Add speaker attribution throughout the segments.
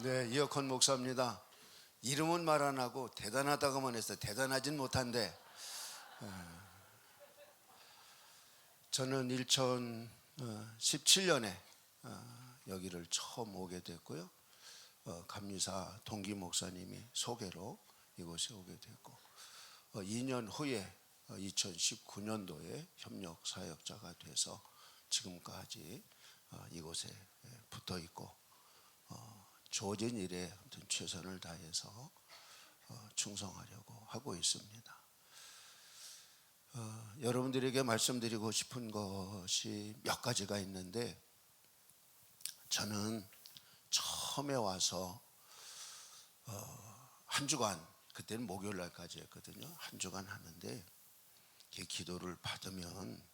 Speaker 1: 네, 이혁헌 목사입니다. 이름은 말 안 하고 대단하다고만 해서 대단하진 못한데, 저는 2017년에 여기를 처음 오게 됐고요. 감리사 동기 목사님이 소개로 이곳에 오게 됐고, 2년 후에 2019년도에 협력 사역자가 돼서 지금까지 이곳에 붙어 있고, 주어진 일에 최선을 다해서 충성하려고 하고 있습니다. 여러분들에게 말씀드리고 싶은 것이 몇 가지가 있는데, 저는 처음에 와서 한 주간, 그때는 목요일 날까지 했거든요. 한 주간 하는데 기도를 받으면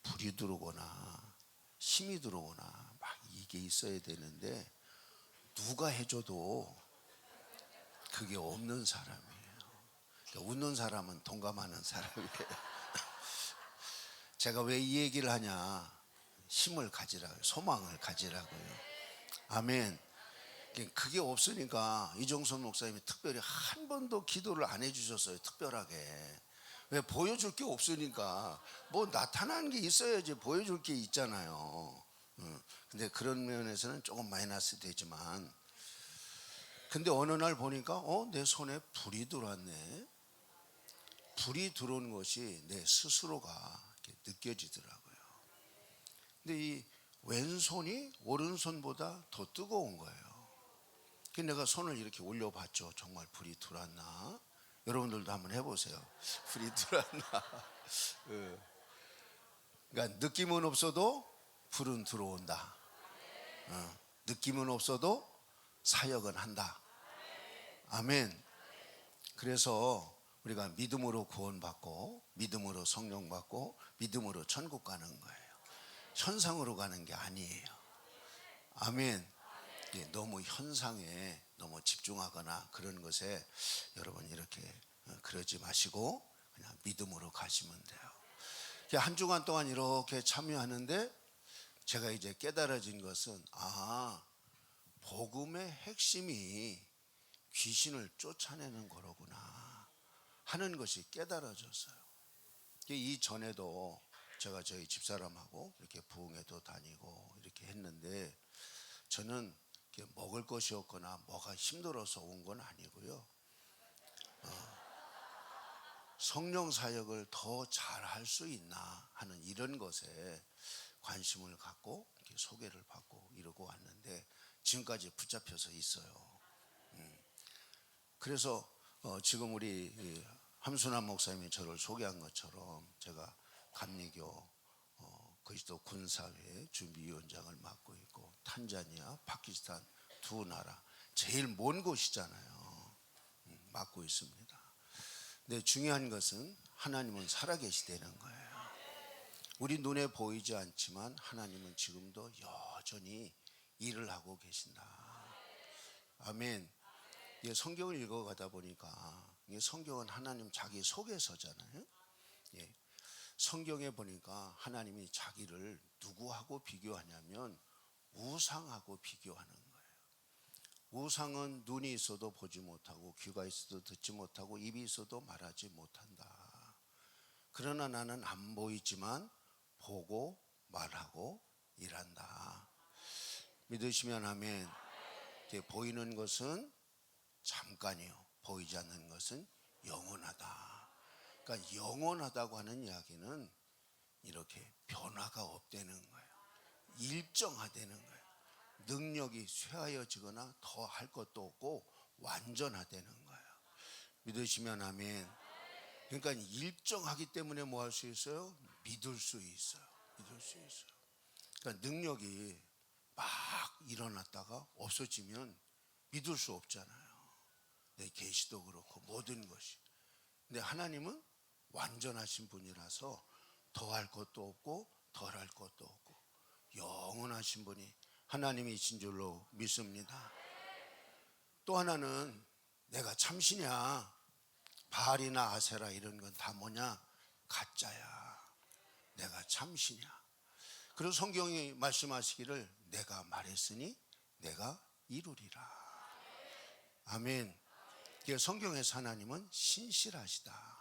Speaker 1: 불이 들어오거나 힘이 들어오거나 막 이게 있어야 되는데, 누가 해줘도 그게 없는 사람이에요. 그러니까 웃는 사람은 동감하는 사람이에요. 제가 왜 이 얘기를 하냐, 힘을 가지라고요. 소망을 가지라고요. 아멘. 그게 없으니까 이종선 목사님이 특별히 한 번도 기도를 안 해주셨어요. 특별하게. 왜? 보여줄 게 없으니까. 뭐 나타나는 게 있어야지 보여줄 게 있잖아요. 근데 그런 면에서는 조금 마이너스 되지만, 근데 어느 날 보니까 내 손에 불이 들어왔네. 불이 들어온 것이 내 스스로가 느껴지더라고요. 근데 이 왼손이 오른손보다 더 뜨거운 거예요. 그래서 내가 손을 이렇게 올려봤죠. 정말 불이 들어왔나? 여러분들도 한번 해보세요. 불이 들어왔나? 그러니까 느낌은 없어도 불은 들어온다. 느낌은 없어도 사역은 한다. 아멘. 그래서 우리가 믿음으로 구원받고, 믿음으로 성령 받고, 믿음으로 천국 가는 거예요. 현상으로 가는 게 아니에요. 아멘. 너무 현상에 너무 집중하거나 그런 것에 여러분 이렇게 그러지 마시고 그냥 믿음으로 가시면 돼요. 한 주간 동안 이렇게 참여하는데 제가 이제 깨달아진 것은, 복음의 핵심이 귀신을 쫓아내는 거로구나 하는 것이 깨달아졌어요. 이 전에도 제가 저희 집사람하고 이렇게 부흥회도 다니고 이렇게 했는데, 저는 먹을 것이 없거나 뭐가 힘들어서 온 건 아니고요. 성령 사역을 더 잘할 수 있나 하는 이런 것에 관심을 갖고 이렇게 소개를 받고 이러고 왔는데, 지금까지 붙잡혀서 있어요. 그래서 지금 우리 함순환 목사님이 저를 소개한 것처럼 제가 감리교 그리스도 군사회 준비위원장을 맡고 있고, 탄자니아, 파키스탄 두 나라 제일 먼 곳이잖아요. 맡고 있습니다. 근데 중요한 것은 하나님은 살아계시다는 거예요. 우리 눈에 보이지 않지만 하나님은 지금도 여전히 일을 하고 계신다. 아멘. 성경을 읽어가다 보니까, 성경은 하나님 자기 속에서잖아요. 성경에 보니까 하나님이 자기를 누구하고 비교하냐면 우상하고 비교하는 거예요. 우상은 눈이 있어도 보지 못하고, 귀가 있어도 듣지 못하고, 입이 있어도 말하지 못한다. 그러나 나는 안 보이지만 보고 말하고 일한다. 믿으시면 아멘. 보이는 것은 잠깐이요, 보이지 않는 것은 영원하다. 그러니까 영원하다고 하는 이야기는 이렇게 변화가 없다는 거예요. 일정하다는 거예요. 능력이 쇠하여지거나 더 할 것도 없고 완전하다는 거예요. 믿으시면 아멘. 그러니까 일정하기 때문에 뭐 할 수 있어요? 믿을 수 있어요. 믿을 수 있어요. 그러니까 능력이 막 일어났다가 없어지면 믿을 수 없잖아요. 내 계시도 그렇고 모든 것이. 근데 하나님은 완전하신 분이라서 더할 것도 없고 덜할 것도 없고 영원하신 분이 하나님이신 줄로 믿습니다. 또 하나는, 내가 참신이야, 바알이나 아세라 이런 건 다 뭐냐? 가짜야. 내가 참신이야. 그리고 성경이 말씀하시기를 내가 말했으니 내가 이루리라. 아멘. 성경에서 하나님은 신실하시다.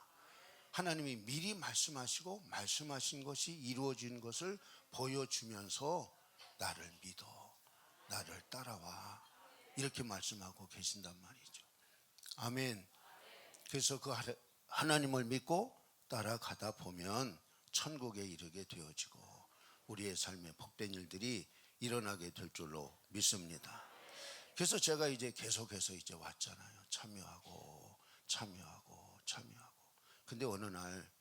Speaker 1: 하나님이 미리 말씀하시고 말씀하신 것이 이루어진 것을 보여주면서 나를 믿어, 나를 따라와, 이렇게 말씀하고 계신단 말이죠. 아멘. 그래서 그 하나님을 믿고 따라가다 보면 천국에 이르게 되어지고 우리의 삶에 복된 일들이 일어나게 될 줄로 믿습니다. 그래서 제가 이제 계속해서 이제 왔잖아요. 참여하고. 근데 어느 날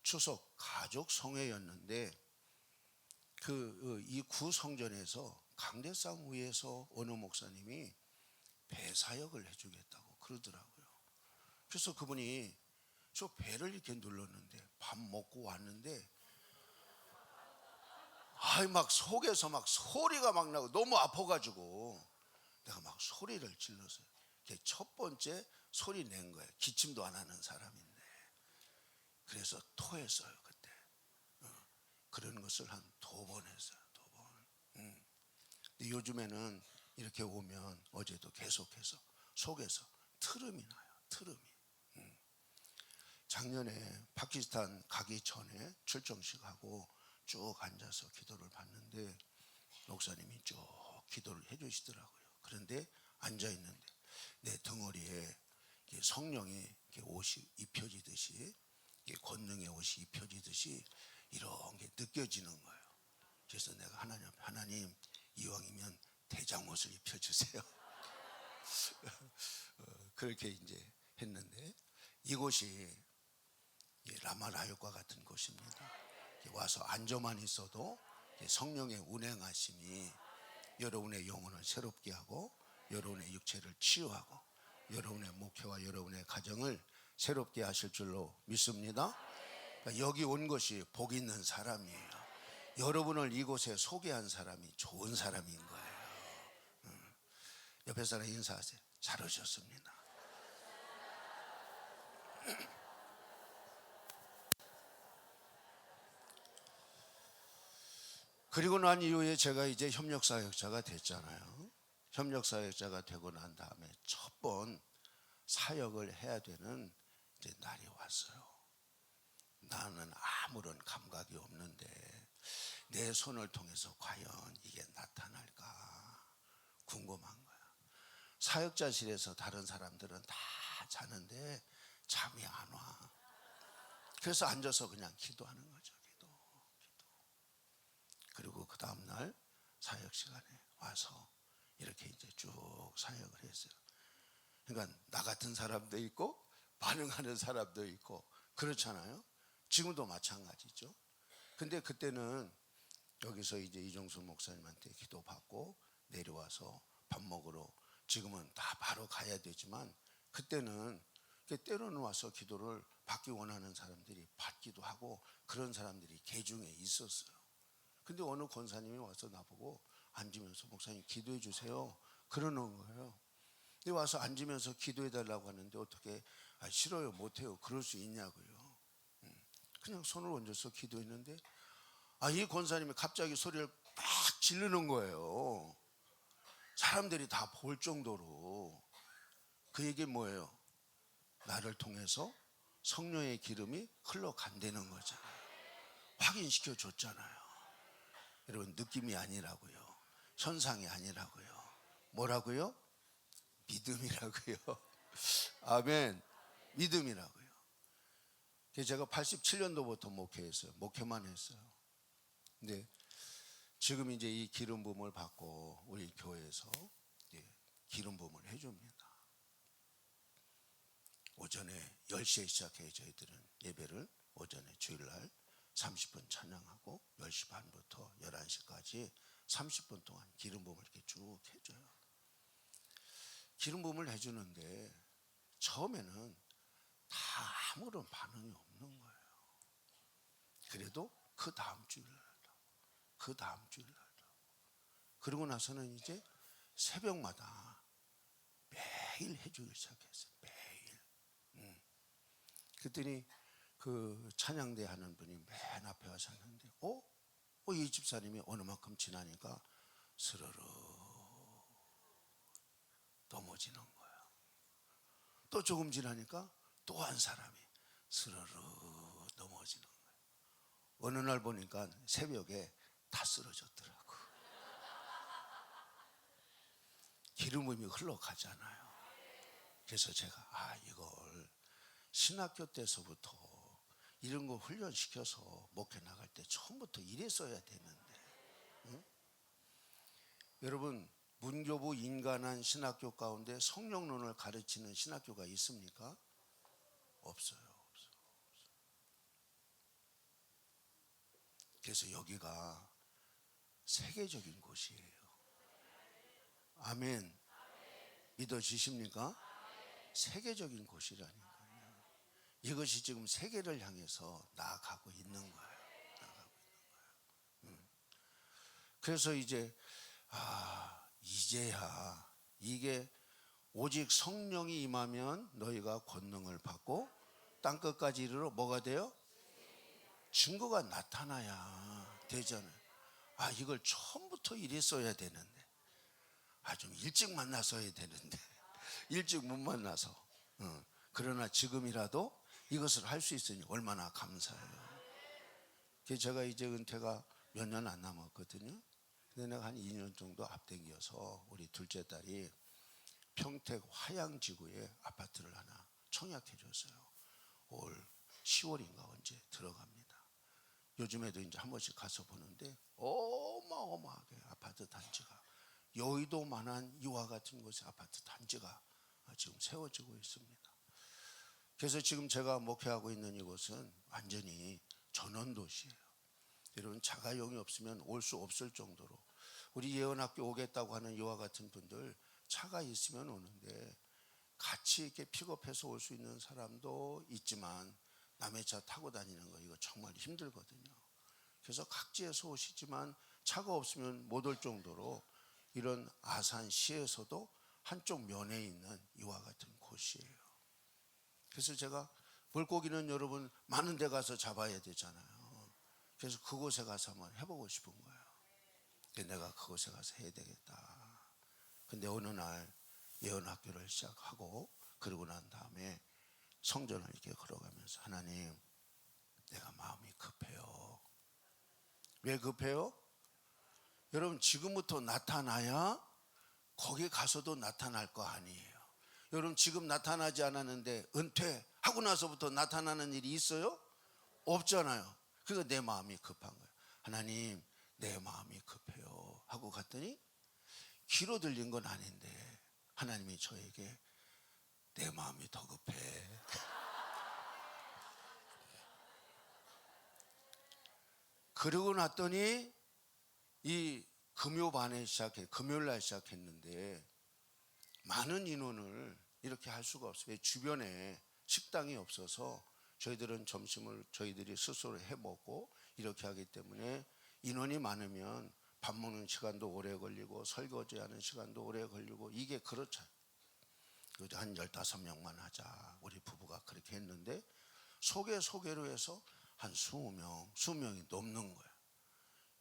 Speaker 1: 추석 가족 성회였는데 이 구성전에서 강대상 위에서 어느 목사님이 배사역을 해주겠다고 그러더라고요. 그래서 그분이 저 배를 이렇게 눌렀는데 밥 먹고 왔는데 막 속에서 막 소리가 막 나고 너무 아파가지고 내가 막 소리를 질렀어요. 첫 번째 소리 낸 거예요. 기침도 안 하는 사람인데. 그래서 토했어요 그때. 그런 것을 한 2번 했어요. 2번. 근데 요즘에는 이렇게 오면 어제도 계속해서 속에서 트름이 나요. 트름이. 작년에 파키스탄 가기 전에 출정식 하고 쭉 앉아서 기도를 받는데 목사님이 쭉 기도를 해주시더라고요. 그런데 앉아 있는데 내 등허리에 성령이 옷이 입혀지듯이, 권능의 옷이 입혀지듯이 이런 게 느껴지는 거예요. 그래서 내가 하나님 이왕이면 대장옷을 입혀주세요. 그렇게 이제 했는데 이곳이 라마라역과 같은 곳입니다. 와서 앉아만 있어도 성령의 운행하심이 여러분의 영혼을 새롭게 하고 여러분의 육체를 치유하고 여러분의 목회와 여러분의 가정을 새롭게 하실 줄로 믿습니다. 그러니까 여기 온 것이 복 있는 사람이에요. 여러분을 이곳에 소개한 사람이 좋은 사람인 거예요. 옆에 사람 인사하세요. 잘 오셨습니다. 그리고 난 이후에 제가 이제 협력사역자가 됐잖아요. 협력사역자가 되고 난 다음에 첫 번 사역을 해야 되는 이제 날이 왔어요. 나는 아무런 감각이 없는데 내 손을 통해서 과연 이게 나타날까 궁금한 거야. 사역자실에서 다른 사람들은 다 자는데 잠이 안 와. 그래서 앉아서 그냥 기도하는 거죠. 기도. 그리고 그 다음날 사역 시간에 와서 이렇게 이제 쭉 사역을 했어요. 그러니까 나 같은 사람도 있고 반응하는 사람도 있고 그렇잖아요. 지금도 마찬가지죠. 근데 그때는 여기서 이제 이종수 목사님한테 기도받고 내려와서 밥 먹으러, 지금은 다 바로 가야 되지만 그때는 때로는 와서 기도를 받기 원하는 사람들이 받기도 하고 그런 사람들이 계중에 있었어요. 근데 어느 권사님이 와서 나보고 앉으면서 목사님 기도해 주세요 그러는 거예요. 근데 와서 앉으면서 기도해 달라고 하는데 어떻게 싫어요 못해요 그럴 수 있냐고요. 그냥 손을 얹어서 기도했는데 이 권사님이 갑자기 소리를 딱 지르는 거예요. 사람들이 다 볼 정도로. 그 얘기 뭐예요? 나를 통해서 성령의 기름이 흘러간다는 거잖아요. 확인시켜 줬잖아요. 여러분 느낌이 아니라고요. 현상이 아니라고요. 뭐라고요? 믿음이라고요. 아멘. 믿음이라고요. 제가 87년도부터 목회했어요. 목회만 했어요. 근데 지금 이제 이 기름 부음을 받고 우리 교회에서 기름 부음을 해줍니다. 오전에 10시에 시작해요. 저희들은 예배를 오전에 주일날 30분 찬양하고 10시 반부터 11시까지 30분 동안 기름 부음을 이렇게 쭉 해줘요. 기름 부음을 해주는데 처음에는 다 아무런 반응이 없는 거예요. 그래도 그 다음 주일날 그러고 나서는 이제 새벽마다 매일 해주기 시작했어요. 매일. 그랬더니 그 찬양대 하는 분이 맨 앞에 와셨는데 이 집사님이 어느 만큼 지나니까 스르르 넘어지는 거예요. 또 조금 지나니까 또 한 사람이 스르르 넘어지는 거예요. 어느 날 보니까 새벽에 다 쓰러졌더라고. 기름 부음이 흘러가잖아요. 그래서 제가 이걸 신학교 때서부터 이런 거 훈련시켜서 목회 나갈 때 처음부터 이랬어야 되는데, 응? 여러분, 문교부 인간한 신학교 가운데 성령론을 가르치는 신학교가 있습니까? 없어요. 그래서 여기가 세계적인 곳이에요. 아멘. 믿어지십니까? 세계적인 곳이라니까요. 이것이 지금 세계를 향해서 나아가고 있는 거예요. 그래서 이제야 이게 오직 성령이 임하면 너희가 권능을 받고 땅끝까지 이르러 뭐가 돼요? 증거가 나타나야 되잖아요. 이걸 처음부터 이랬어야 되는데, 좀 일찍 만났어야 되는데 일찍 못 만나서. 그러나 지금이라도 이것을 할 수 있으니 얼마나 감사해요. 그래서 제가 이제 은퇴가 몇 년 안 남았거든요. 근데 내가 한 2년 정도 앞당겨서 우리 둘째 딸이 평택 화양지구에 아파트를 하나 청약해 줬어요. 올 10월인가 언제 들어갑니다. 요즘에도 이제 한 번씩 가서 보는데 어마어마하게 아파트 단지가, 여의도만한 이와 같은 곳에 아파트 단지가 지금 세워지고 있습니다. 그래서 지금 제가 목회하고 있는 이곳은 완전히 전원도시예요. 여러분, 자가용이 없으면 올 수 없을 정도로, 우리 예언학교 오겠다고 하는 이와 같은 분들 차가 있으면 오는데, 같이 이렇게 픽업해서 올 수 있는 사람도 있지만 남의 차 타고 다니는 거 이거 정말 힘들거든요. 그래서 각지에서 오시지만 차가 없으면 못 올 정도로 이런 아산시에서도 한쪽 면에 있는 이와 같은 곳이에요. 그래서 제가 물고기는 여러분 많은 데 가서 잡아야 되잖아요. 그래서 그곳에 가서 한번 해보고 싶은 거예요. 내가 그곳에 가서 해야 되겠다. 근데 어느 날 예언학교를 시작하고, 그러고 난 다음에 성전을 이렇게 걸어가면서, 하나님, 내가 마음이 급해요. 왜 급해요? 여러분, 지금부터 나타나야 거기 가서도 나타날 거 아니에요. 여러분, 지금 나타나지 않았는데 은퇴하고 나서부터 나타나는 일이 있어요? 없잖아요. 그러니까 내 마음이 급한 거예요. 하나님, 내 마음이 급해요 하고 갔더니 귀로 들린 건 아닌데 하나님이 저에게 내 마음이 더 급해. 그러고 났더니 이 금요일 날 시작했는데 많은 인원을 이렇게 할 수가 없어요. 주변에 식당이 없어서 저희들은 점심을 저희들이 스스로 해 먹고 이렇게 하기 때문에, 인원이 많으면 밥 먹는 시간도 오래 걸리고 설거지하는 시간도 오래 걸리고, 이게 그렇죠. 한 15명만 하자 우리 부부가 그렇게 했는데, 소개로 해서 한 20명이 넘는 거예요.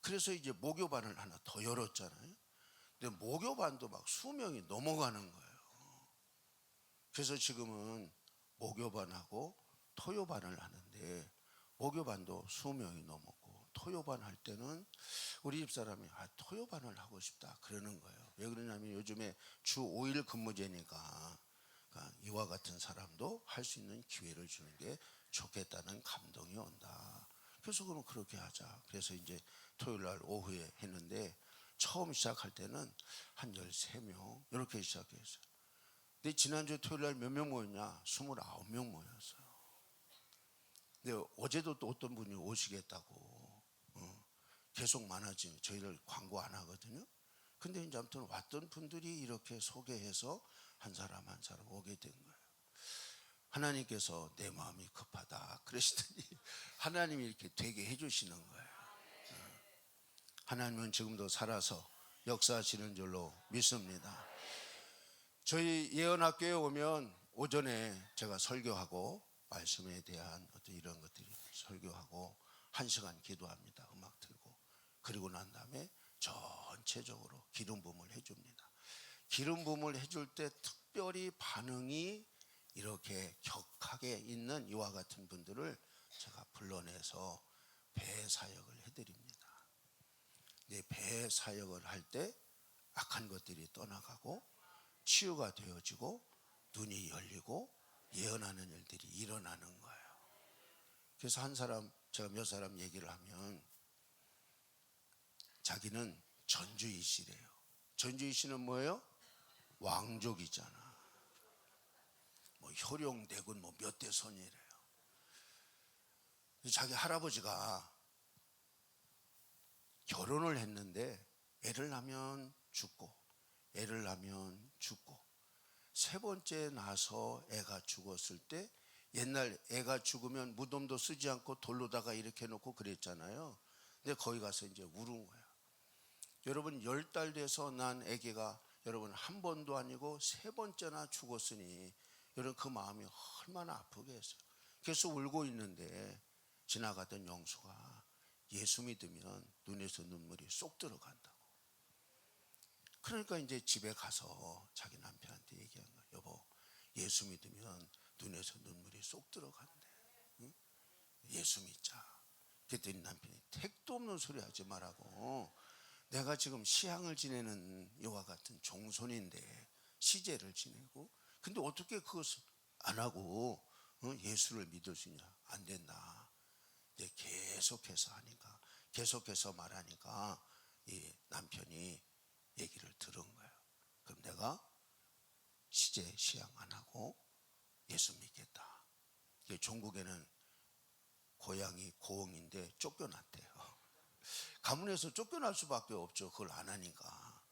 Speaker 1: 그래서 이제 목요반을 하나 더 열었잖아요. 근데 목요반도 막 20명이 넘어가는 거예요. 그래서 지금은 목요반하고 토요반을 하는데, 목요반도 20명이 넘었고, 토요반 할 때는 우리 집사람이 토요반을 하고 싶다 그러는 거예요. 왜 그러냐면 요즘에 주 5일 근무제니까, 그러니까 이와 같은 사람도 할 수 있는 기회를 주는 게 좋겠다는 감동이 온다. 그래서 그럼 그렇게 하자. 그래서 이제 토요일 날 오후에 했는데, 처음 시작할 때는 한 13명 이렇게 시작했어요. 근데 지난주 토요일 날 몇 명 모였냐? 29명 모였어요. 근데 어제도 또 어떤 분이 오시겠다고 계속 많아지는, 저희들 광고 안 하거든요. 근데 이제 아무튼 왔던 분들이 이렇게 소개해서 한 사람 한 사람 오게 된 거예요. 하나님께서 내 마음이 급하다 그러시더니 하나님이 이렇게 되게 해주시는 거예요. 하나님은 지금도 살아서 역사하시는 줄로 믿습니다. 저희 예언학교에 오면 오전에 제가 설교하고 말씀에 대한 어떤 이런 것들이 설교하고 1시간 기도합니다. 음악 틀고. 그리고 난 다음에 전체적으로 기름 부음을 해줍니다. 기름 부음을 해줄 때 특별히 반응이 이렇게 격하게 있는 이와 같은 분들을 제가 불러내서 배 사역을 해드립니다. 배 사역을 할 때 악한 것들이 떠나가고 치유가 되어지고 눈이 열리고 예언하는 일들이 일어나는 거예요. 그래서 한 사람, 제가 몇 사람 얘기를 하면 자기는 전주이시래요. 전주이시는 뭐예요? 왕족이잖아. 뭐 효령대군 뭐 몇 대 손이래요. 자기 할아버지가 결혼을 했는데 애를 낳으면 죽고 애를 낳으면 죽고 세 번째 낳아서 애가 죽었을 때 옛날 애가 죽으면 무덤도 쓰지 않고 돌로다가 이렇게 놓고 그랬잖아요. 근데 거기 가서 이제 울은 거야. 여러분 10달 돼서 난 애기가 여러분 한 번도 아니고 세 번째나 죽었으니 여러분 그 마음이 얼마나 아프겠어요. 그래서 울고 있는데 지나가던 영수가 예수 믿으면 눈에서 눈물이 쏙 들어간다고. 그러니까 이제 집에 가서 자기 남편한테 얘기한 거야. 여보, 예수 믿으면 눈에서 눈물이 쏙 들어간대. 응? 예수 믿자. 그랬더니 남편이 택도 없는 소리 하지 말라고. 내가 지금 시향을 지내는 이와 같은 종손인데 시제를 지내고 근데 어떻게 그것을 안 하고 예수를 믿을 수 있냐. 안 된다. 근데 계속해서 하니까 계속해서 말하니까 이 남편이 얘기를 들은 거예요. 그럼 내가 시제 시향 안 하고 예수 믿겠다. 종국에는 고향이 고흥인데 쫓겨났대요. 가문에서 쫓겨날 수밖에 없죠. 그걸 안 하니까.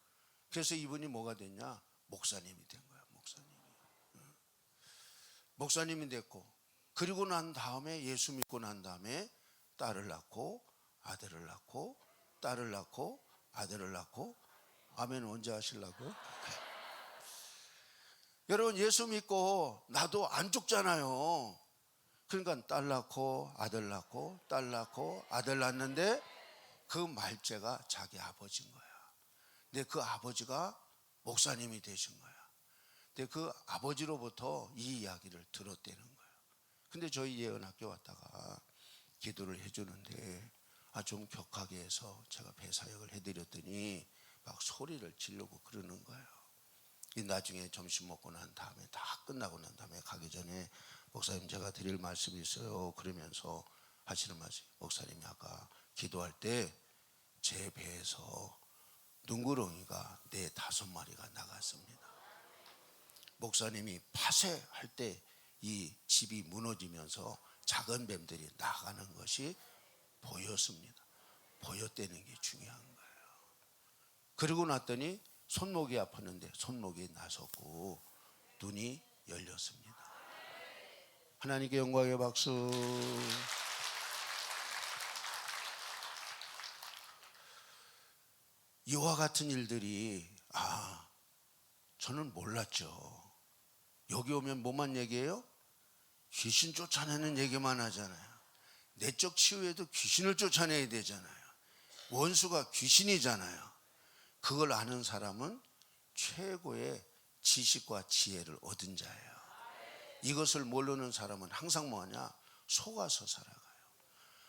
Speaker 1: 그래서 이분이 뭐가 됐냐? 목사님이 된 거야. 목사님이 됐고 그리고 난 다음에 예수 믿고 난 다음에 딸을 낳고 아들을 낳고 딸을 낳고 아들을 낳고 아멘 언제 하시려고? 여러분 예수 믿고 나도 안 죽잖아요. 그러니까 딸 낳고 아들 낳고 딸 낳고 아들 낳는데 그 말째가 자기 아버지인 거야. 근데 그 아버지가 목사님이 되신 거야. 근데 그 아버지로부터 이 이야기를 들었다는 거예요. 근데 저희 예언학교 왔다가 기도를 해주는데 좀 격하게 해서 제가 배사역을 해드렸더니 막 소리를 지르고 그러는 거예요. 나중에 점심 먹고 난 다음에 다 끝나고 난 다음에 가기 전에 목사님 제가 드릴 말씀이 있어요. 그러면서 하시는 말씀이 목사님이 아까 기도할 때 제 배에서 눈구렁이가 4-5마리가 나갔습니다. 목사님이 파쇄할 때 이 집이 무너지면서 작은 뱀들이 나가는 것이 보였습니다. 보였다는 게 중요한 거예요. 그러고 났더니 손목이 아팠는데 손목이 나섰고 눈이 열렸습니다. 하나님께 영광의 박수. 이와 같은 일들이 저는 몰랐죠. 여기 오면 뭐만 얘기해요? 귀신 쫓아내는 얘기만 하잖아요. 내적 치유에도 귀신을 쫓아내야 되잖아요. 원수가 귀신이잖아요. 그걸 아는 사람은 최고의 지식과 지혜를 얻은 자예요. 이것을 모르는 사람은 항상 뭐하냐? 속아서 살아가요.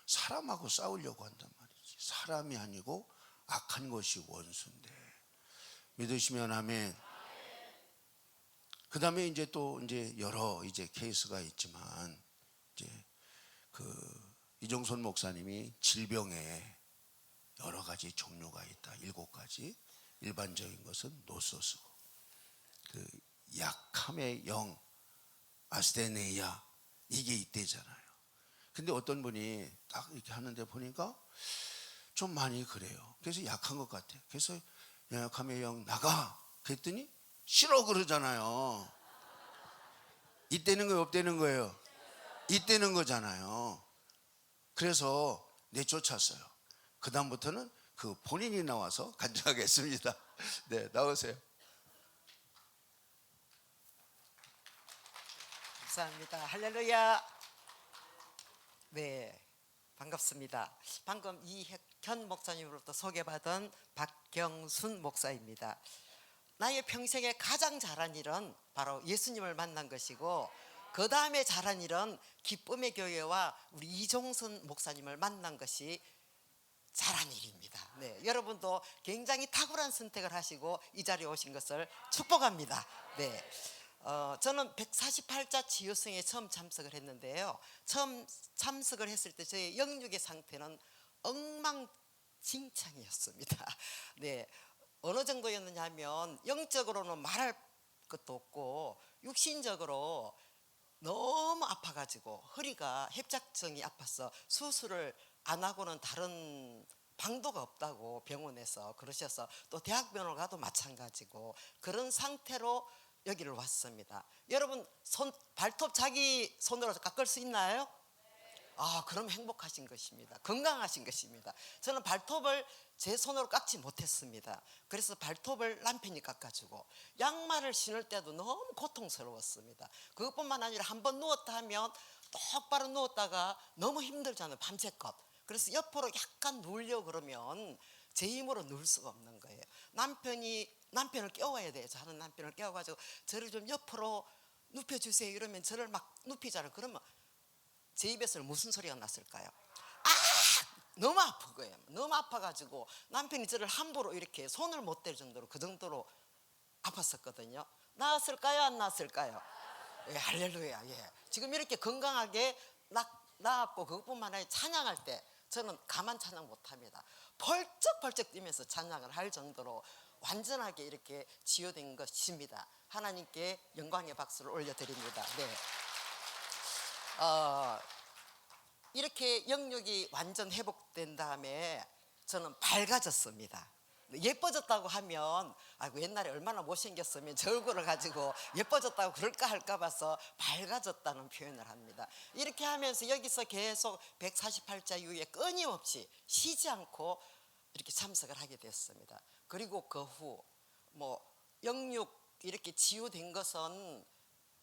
Speaker 1: 사람하고 싸우려고 한단 말이지. 사람이 아니고 악한 것이 원수인데. 믿으시면 아멘. 그 다음에 이제 또 이제 여러 이제 케이스가 있지만 이제 이종손 목사님이 질병에 여러 가지 종류가 있다. 7가지. 일반적인 것은 노소스고 약함의 영 아스테네이아 이게 있대잖아요. 근데 어떤 분이 딱 이렇게 하는데 보니까 좀 많이 그래요. 그래서 약한 것 같아요. 그래서 약함의 영 나가 그랬더니 싫어 그러잖아요. 있다는 거예요 없다는 거예요? 있다는 거잖아요. 그래서 내쫓았어요. 그 다음부터는 본인이 나와서 간증하겠습니다. 네, 나오세요.
Speaker 2: 감사합니다. 할렐루야. 네, 반갑습니다. 방금 이혁현 목사님으로부터 소개받은 박경순 목사입니다. 나의 평생에 가장 잘한 일은 바로 예수님을 만난 것이고, 그 다음에 잘한 일은 기쁨의 교회와 우리 이종선 목사님을 만난 것이 잘한 일입니다. 네, 여러분도 굉장히 탁월한 선택을 하시고 이 자리에 오신 것을 축복합니다. 네, 저는 148자 치유성에 처음 참석을 했는데요. 처음 참석을 했을 때 저의 영육의 상태는 엉망진창이었습니다. 네, 어느 정도였느냐 하면 영적으로는 말할 것도 없고 육신적으로 너무 아파가지고 허리가 협착증이 아파서 수술을 안 하고는 다른 방도가 없다고 병원에서 그러셔서, 또 대학병원을 가도 마찬가지고 그런 상태로 여기를 왔습니다. 여러분 발톱 자기 손으로 깎을 수 있나요? 그럼 행복하신 것입니다. 건강하신 것입니다. 저는 발톱을 제 손으로 깎지 못했습니다. 그래서 발톱을 남편이 깎아주고, 양말을 신을 때도 너무 고통스러웠습니다. 그것뿐만 아니라 한번 누웠다 하면 똑바로 누웠다가 너무 힘들잖아요, 밤새껏. 그래서 옆으로 약간 누우려고 그러면 제 힘으로 누울 수가 없는 거예요. 남편을 깨워야 돼요. 저는 남편을 깨워가지고 저를 좀 옆으로 눕혀주세요 이러면 저를 막 눕히잖아요. 그러면 제 입에서 무슨 소리가 났을까요? 너무 아픈 거예요. 너무 아파가지고 남편이 저를 함부로 이렇게 손을 못 댈 정도로, 그 정도로 아팠었거든요. 나았을까요? 안 나았을까요? 예, 할렐루야. 예. 지금 이렇게 건강하게 나았고, 그것뿐만 아니라 찬양할 때 저는 가만 찬양 못합니다. 벌쩍벌쩍 뛰면서 찬양을 할 정도로 완전하게 이렇게 치유된 것입니다. 하나님께 영광의 박수를 올려드립니다. 네. 이렇게 영육이 완전 회복된 다음에 저는 밝아졌습니다. 예뻐졌다고 하면 아이고 옛날에 얼마나 못생겼으면 저 얼굴을 가지고 예뻐졌다고 그럴까 할까 봐서 밝아졌다는 표현을 합니다. 이렇게 하면서 여기서 계속 148자 이후에 끊임없이 쉬지 않고 이렇게 참석을 하게 됐습니다. 그리고 그 후 영육 이렇게 치유된 것은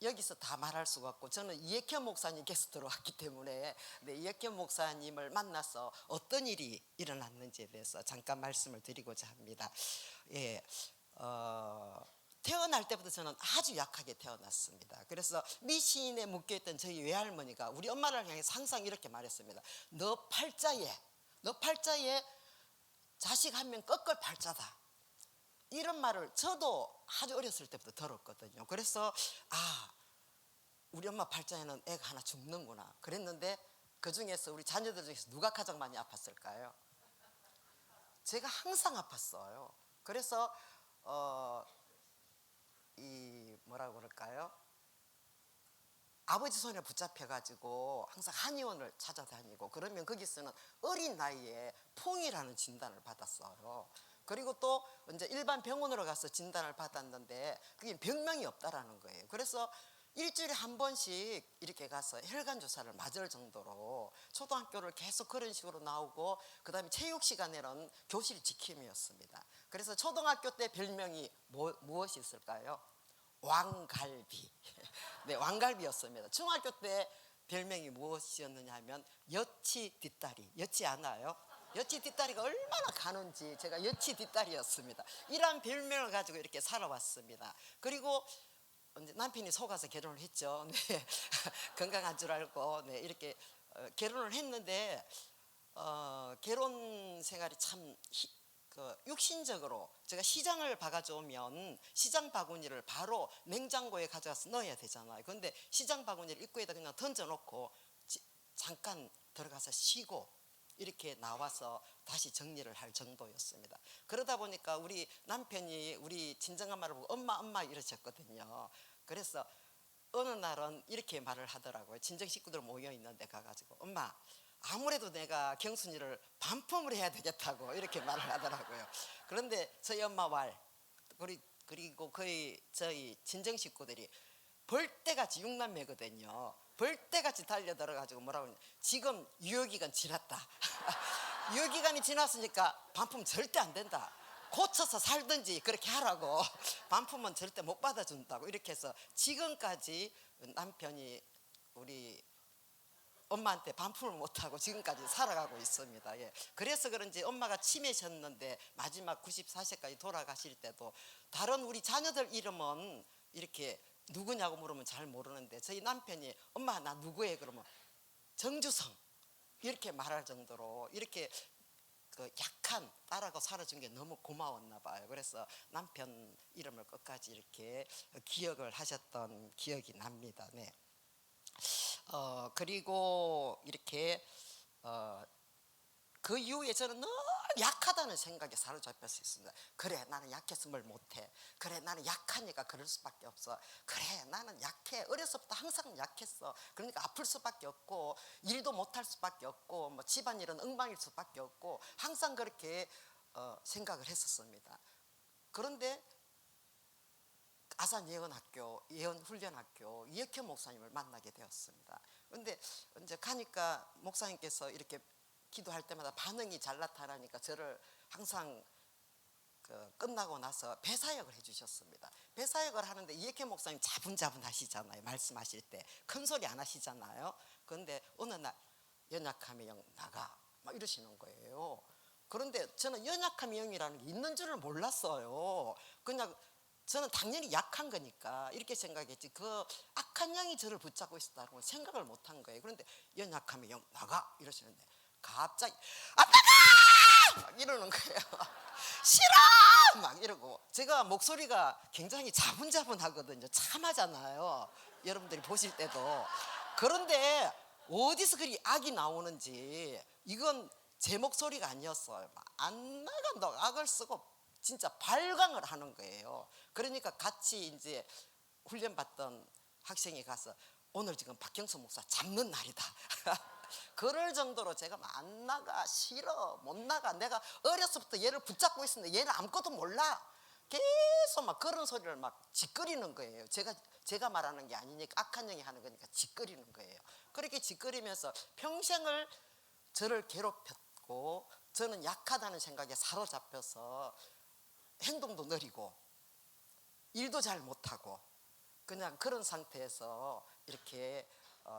Speaker 2: 여기서 다 말할 수가 없고, 저는 이익현 목사님 게스트로 왔기 때문에 이익현 목사님을 만나서 어떤 일이 일어났는지에 대해서 잠깐 말씀을 드리고자 합니다. 예, 태어날 때부터 저는 아주 약하게 태어났습니다. 그래서 미신에 묶여있던 저희 외할머니가 우리 엄마를 향해서 항상 이렇게 말했습니다. 너 팔자에 자식 한 명 꺾을 팔자다. 이런 말을 저도 아주 어렸을 때부터 들었거든요. 그래서 우리 엄마 팔자에는 애가 하나 죽는구나 그랬는데, 그 중에서 우리 자녀들 중에서 누가 가장 많이 아팠을까요? 제가 항상 아팠어요. 그래서 뭐라고 그럴까요? 아버지 손에 붙잡혀가지고 항상 한의원을 찾아다니고, 그러면 거기서는 어린 나이에 풍이라는 진단을 받았어요. 그리고 또 이제 일반 병원으로 가서 진단을 받았는데 그게 병명이 없다라는 거예요. 그래서 일주일에 한 번씩 이렇게 가서 혈관 주사를 맞을 정도로 초등학교를 계속 그런 식으로 나오고, 그 다음에 체육 시간에는 교실 지킴이였습니다. 그래서 초등학교 때 별명이 무엇이 있을까요? 왕갈비. 네, 왕갈비였습니다. 중학교 때 별명이 무엇이었느냐 하면 여치 뒷다리. 여치 아나요? 여치 뒷다리가 얼마나 가는지 제가 여치 뒷다리였습니다. 이런 별명을 가지고 이렇게 살아왔습니다. 그리고 남편이 속아서 결혼을 했죠. 네. 건강한 줄 알고 이렇게 결혼을 했는데 결혼 생활이 참 육신적으로, 제가 시장을 봐가지고오면 시장 바구니를 바로 냉장고에 가져가서 넣어야 되잖아요. 그런데 시장 바구니를 입구에다 그냥 던져놓고 잠깐 들어가서 쉬고 이렇게 나와서 다시 정리를 할 정도였습니다. 그러다 보니까 우리 남편이 우리 친정엄마를 보고 엄마 이러셨거든요. 그래서 어느 날은 이렇게 말을 하더라고요. 친정 식구들 모여 있는데 가가지고 엄마, 아무래도 내가 경순이를 반품을 해야 되겠다고 이렇게 말을 하더라고요. 그런데 저희 엄마 말, 그리고 거의 저희 친정 식구들이 벌떼같이 6남매거든요. 벌떼같이 달려들어가지고 뭐라고 하냐, 지금 유효기간 지났다. 유효기간이 지났으니까 반품 절대 안 된다. 고쳐서 살든지 그렇게 하라고. 반품은 절대 못 받아준다고 이렇게 해서 지금까지 남편이 우리 엄마한테 반품을 못하고 지금까지 살아가고 있습니다. 예. 그래서 그런지 엄마가 치매셨는데 마지막 94세까지 돌아가실 때도 다른 우리 자녀들 이름은 이렇게 누구냐고 물으면 잘 모르는데 저희 남편이 엄마 나 누구예요? 그러면 정주성 이렇게 말할 정도로 이렇게 그 약한 딸하고 살아준 게 너무 고마웠나 봐요. 그래서 남편 이름을 끝까지 이렇게 기억을 하셨던 기억이 납니다. 네. 그리고 이렇게 그 이후에 저는 너무 약하다는 생각에 사로잡혔을 수 있습니다. 그래 나는 약해서 뭘 못해. 그래 나는 약하니까 그럴 수밖에 없어. 그래 나는 약해. 어려서부터 항상 약했어. 그러니까 아플 수밖에 없고 일도 못할 수밖에 없고 뭐 집안일은 엉망일 수밖에 없고 항상 그렇게 생각을 했었습니다. 그런데 아산 예언학교 예언훈련학교 이혁현 목사님을 만나게 되었습니다. 그런데 이제 가니까 목사님께서 이렇게 기도할 때마다 반응이 잘 나타나니까 저를 항상 끝나고 나서 배사역을 해주셨습니다. 배사역을 하는데 이혁현 목사님 자분자분 하시잖아요. 말씀하실 때 큰 소리 안 하시잖아요. 그런데 어느 날 연약함의 영 나가 막 이러시는 거예요. 그런데 저는 연약함의 영이라는 게 있는 줄을 몰랐어요. 그냥 저는 당연히 약한 거니까 이렇게 생각했지 그 악한 영이 저를 붙잡고 있었다는 걸 생각을 못한 거예요. 그런데 연약함의 영 나가 이러시는데 갑자기 안 나가! 막 이러는 거예요. 싫어! 막 이러고 제가 목소리가 굉장히 자분자분하거든요. 참하잖아요. 여러분들이 보실 때도. 그런데 어디서 그리 악이 나오는지 이건 제 목소리가 아니었어요. 막 안 나간다고 악을 쓰고 진짜 발광을 하는 거예요. 그러니까 같이 이제 훈련받던 학생이 가서 오늘 지금 박경수 목사 잡는 날이다. 그럴 정도로 제가 안 나가 싫어 못 나가 내가 어려서부터 얘를 붙잡고 있었는데 얘는 아무것도 몰라 계속 막 그런 소리를 막 짓거리는 거예요. 제가 말하는 게 아니니까 악한 영이 하는 거니까 짓거리는 거예요. 그렇게 짓거리면서 평생을 저를 괴롭혔고 저는 약하다는 생각에 사로잡혀서 행동도 느리고 일도 잘 못하고 그냥 그런 상태에서 이렇게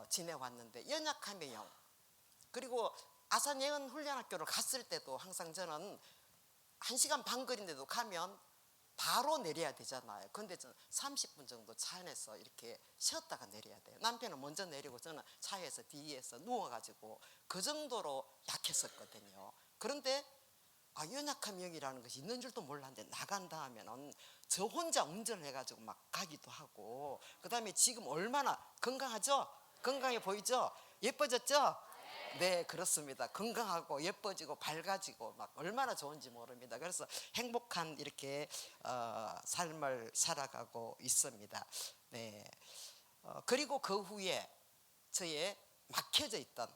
Speaker 2: 지내왔는데 연약함의 영 그리고 아산 예언 훈련학교를 갔을 때도 항상 저는 1시간 반 거리인데도 가면 바로 내려야 되잖아요. 근데 저는 30분 정도 차 안에서 이렇게 쉬었다가 내려야 돼요. 남편은 먼저 내리고 저는 차에서 뒤에서 누워가지고 그 정도로 약했었거든요. 그런데 연약함 영이라는 것이 있는 줄도 몰랐는데 나간다 하면은 저 혼자 운전을 해가지고 막 가기도 하고 그 다음에 지금 얼마나 건강하죠? 건강해 보이죠? 예뻐졌죠? 네 그렇습니다. 건강하고 예뻐지고 밝아지고 막 얼마나 좋은지 모릅니다. 그래서 행복한 이렇게 삶을 살아가고 있습니다. 네. 그리고 그 후에 저의 막혀져 있던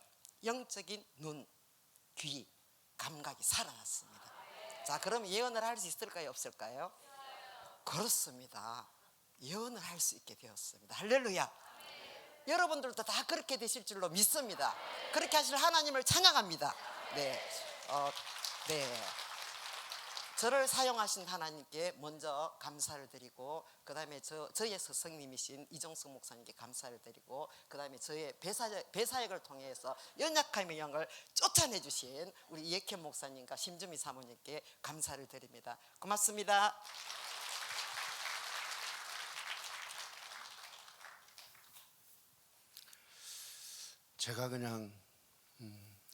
Speaker 2: 영적인 눈, 귀, 감각이 살아났습니다. 자, 그럼 예언을 할 수 있을까요? 없을까요? 그렇습니다. 예언을 할 수 있게 되었습니다. 할렐루야. 여러분들도 다 그렇게 되실 줄로 믿습니다. 그렇게 하실 하나님을 찬양합니다. 네, 네. 저를 사용하신 하나님께 먼저 감사를 드리고 그 다음에 저의 스승님이신 이정숙 목사님께 감사를 드리고 그 다음에 저의 배사역을 통해서 연약함의 영을 쫓아내 주신 우리 이혁현 목사님과 심주미 사모님께 감사를 드립니다. 고맙습니다.
Speaker 1: 제가 그냥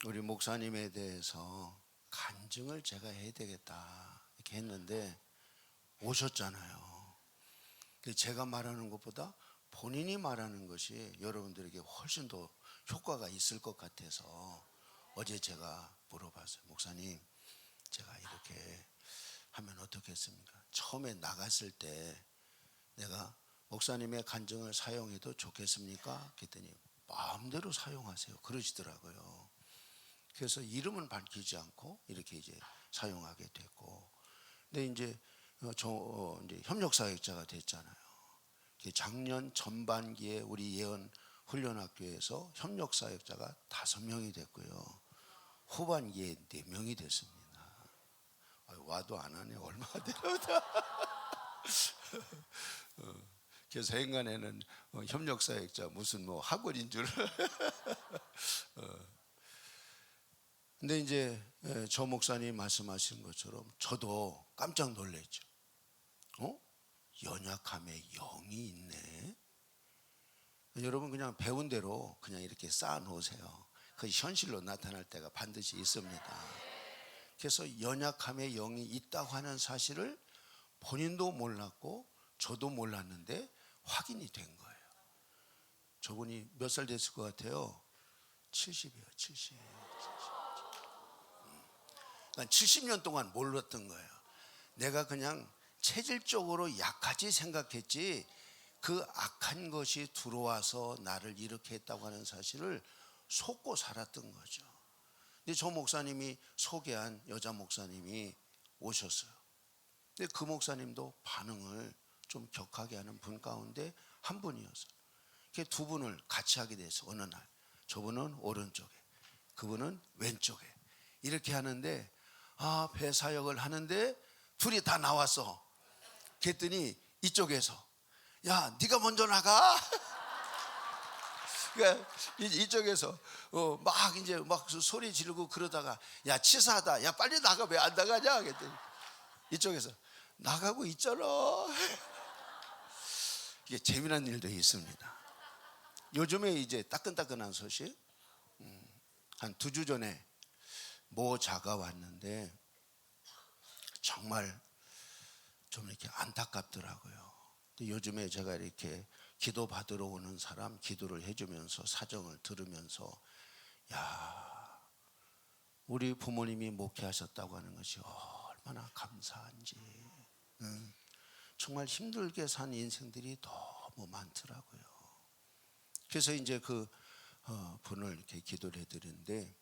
Speaker 1: 우리 목사님에 대해서 간증을 제가 해야 되겠다 이렇게 했는데 오셨잖아요. 제가 말하는 것보다 본인이 말하는 것이 여러분들에게 훨씬 더 효과가 있을 것 같아서 어제 제가 물어봤어요. 목사님 제가 이렇게 하면 어떻겠습니까? 처음에 나갔을 때 내가 목사님의 간증을 사용해도 좋겠습니까? 그랬더니 마음대로 사용하세요 그러시더라고요. 그래서 이름은 밝히지 않고 이렇게 이제 사용하게 됐고, 근데 이제 이제 협력사역자가 됐잖아요. 작년 전반기에 우리 예언 훈련학교에서 협력사역자가 5명이 됐고요. 후반기에 4명이 됐습니다. 와도 안 하네. 얼마나 되려다. 그래서 행간에는 협력사역자 무슨 뭐 학원인 줄 근데 이제 저 목사님 말씀하신 것처럼 저도 깜짝 놀랐죠. 연약함에 영이 있네. 여러분 그냥 배운 대로 그냥 이렇게 쌓아 놓으세요. 그 현실로 나타날 때가 반드시 있습니다. 그래서 연약함에 영이 있다고 하는 사실을 본인도 몰랐고 저도 몰랐는데 확인이 된 거예요. 저분이 몇 살 됐을 것 같아요? 70이요, 70. 그러니까 70년 동안 몰랐던 거예요. 내가 그냥 체질적으로 약하지 생각했지 그 악한 것이 들어와서 나를 이렇게 했다고 하는 사실을 속고 살았던 거죠. 근데 저 목사님이 소개한 여자 목사님이 오셨어요. 근데 그 목사님도 반응을 좀 격하게 하는 분 가운데 한 분이었어요. 두 분을 같이 하게 돼서 어느 날 저분은 오른쪽에 그분은 왼쪽에 이렇게 하는데 배사역을 하는데 둘이 다 나왔어. 그랬더니 이쪽에서 야 네가 먼저 나가. 그러니까 이쪽에서 막 이제 막 소리 지르고 그러다가 야 치사하다 야 빨리 나가 왜 안 나가냐 그랬더니 이쪽에서 나가고 있잖아. 이게 재미난 일도 있습니다. 요즘에 이제 따끈따끈한 소식 한 2주 전에 모자가 왔는데 정말 좀 이렇게 안타깝더라고요. 요즘에 제가 이렇게 기도 받으러 오는 사람 기도를 해주면서 사정을 들으면서 야 우리 부모님이 목회하셨다고 하는 것이 얼마나 감사한지 정말 힘들게 산 인생들이 너무 많더라고요. 그래서 이제 그 분을 이렇게 기도를 해드리는데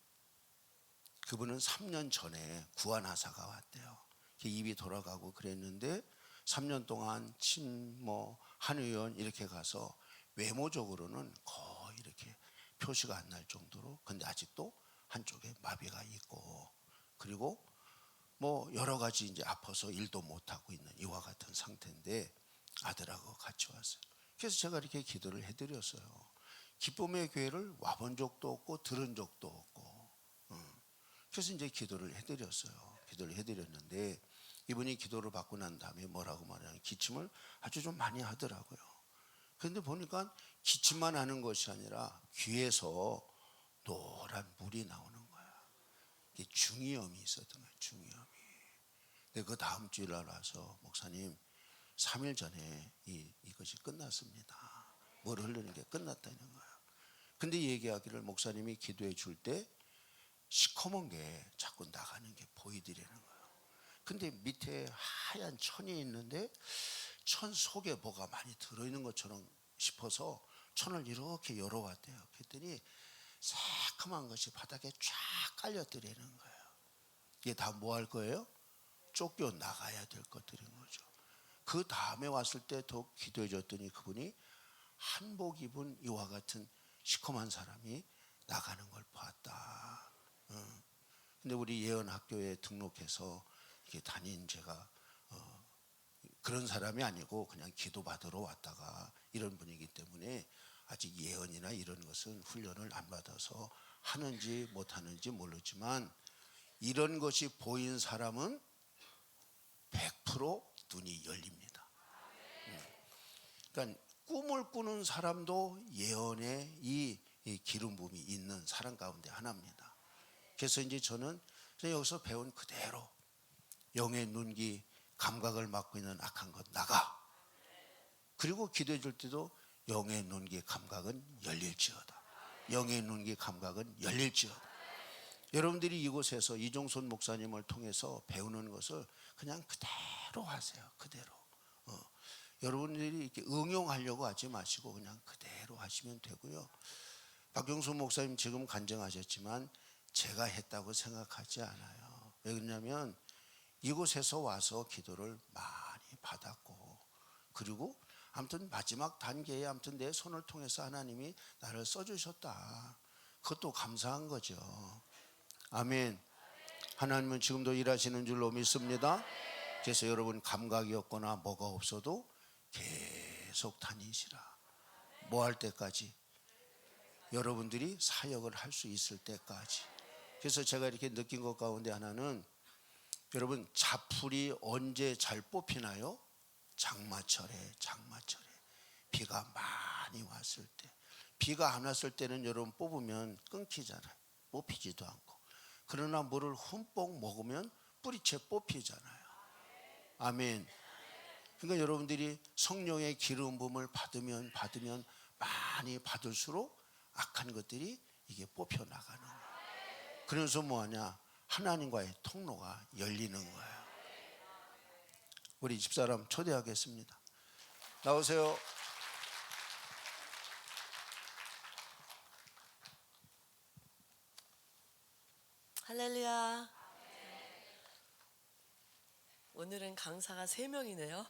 Speaker 1: 그분은 3년 전에 구안하사가 왔대요. 입이 돌아가고 그랬는데 3년 동안 한의원 이렇게 가서 외모적으로는 거의 이렇게 표시가 안 날 정도로 근데 아직도 한쪽에 마비가 있고 그리고 여러 가지 이제 아파서 일도 못 하고 있는 이와 같은 상태인데 아들하고 같이 왔어요. 그래서 제가 이렇게 기도를 해드렸어요. 기쁨의 교회를 와본 적도 없고 들은 적도 없고 그래서 이제 기도를 해드렸어요. 기도를 해드렸는데 이분이 기도를 받고 난 다음에 뭐라고 말하냐면 기침을 아주 좀 많이 하더라고요. 그런데 보니까 기침만 하는 것이 아니라 귀에서 노란 물이 나오는 거야. 이게 중이염이 있었던 거야. 중이염이. 근데 그 다음 주일 날 와서 목사님 3일 전에 이것이 끝났습니다. 물 흐르는 게 끝났다는 거예요. 근데 얘기하기를 목사님이 기도해 줄 때 시커먼 게 자꾸 나가는 게 보이더라는 거예요. 근데 밑에 하얀 천이 있는데 천 속에 뭐가 많이 들어있는 것처럼 싶어서 천을 이렇게 열어왔대요. 그랬더니 새카만 것이 바닥에 쫙 깔려들이는 거예요. 이게 다 뭐 할 거예요? 쫓겨 나가야 될 것들인 거죠. 그 다음에 왔을 때 더 기도해 줬더니 그분이 한복 입은 이와 같은 시커먼 사람이 나가는 걸 봤다. 근데 우리 예언학교에 등록해서 이렇게 다닌 제가 그런 사람이 아니고 그냥 기도 받으러 왔다가 이런 분이기 때문에 아직 예언이나 이런 것은 훈련을 안 받아서 하는지 못하는지 모르지만 이런 것이 보인 사람은 100% 눈이 열립니다. 그러니까 꿈을 꾸는 사람도 예언의 이 기름 부음이 있는 사람 가운데 하나입니다. 그래서 이제 저는 여기서 배운 그대로 영의 눈기 감각을 맡고 있는 악한 것 나가. 그리고 기도해 줄 때도 영의 눈기 감각은 열릴지어다. 영의 눈기 감각은 열릴지어다. 여러분들이 이곳에서 이종손 목사님을 통해서 배우는 것을 그냥 그대로 하세요. 그대로. 여러분들이 이렇게 응용하려고 하지 마시고 그냥 그대로 하시면 되고요. 박경수 목사님 지금 간증하셨지만 제가 했다고 생각하지 않아요. 왜 그러냐면 이곳에서 와서 기도를 많이 받았고 그리고 아무튼 마지막 단계에 아무튼 내 손을 통해서 하나님이 나를 써주셨다. 그것도 감사한 거죠. 아멘. 하나님은 지금도 일하시는 줄로 믿습니다. 그래서 여러분 감각이 없거나 뭐가 없어도 계속 다니시라. 뭐 할 때까지? 여러분들이 사역을 할 수 있을 때까지. 그래서 제가 이렇게 느낀 것 가운데 하나는, 여러분 자풀이 언제 잘 뽑히나요? 장마철에 비가 많이 왔을 때. 비가 안 왔을 때는 여러분 뽑으면 끊기잖아요. 뽑히지도 않고. 그러나 물을 흠뻑 먹으면 뿌리채 뽑히잖아요. 아멘. 그러니까 여러분들이 성령의 기름 부음을 받으면 많이 받을수록 악한 것들이 이게 뽑혀 나가는 거예요. 그래서 뭐하냐? 하나님과의 통로가 열리는 거예요. 우리 집사람 초대하겠습니다. 나오세요.
Speaker 3: 할렐루야. 오늘은 강사가 3명이네요.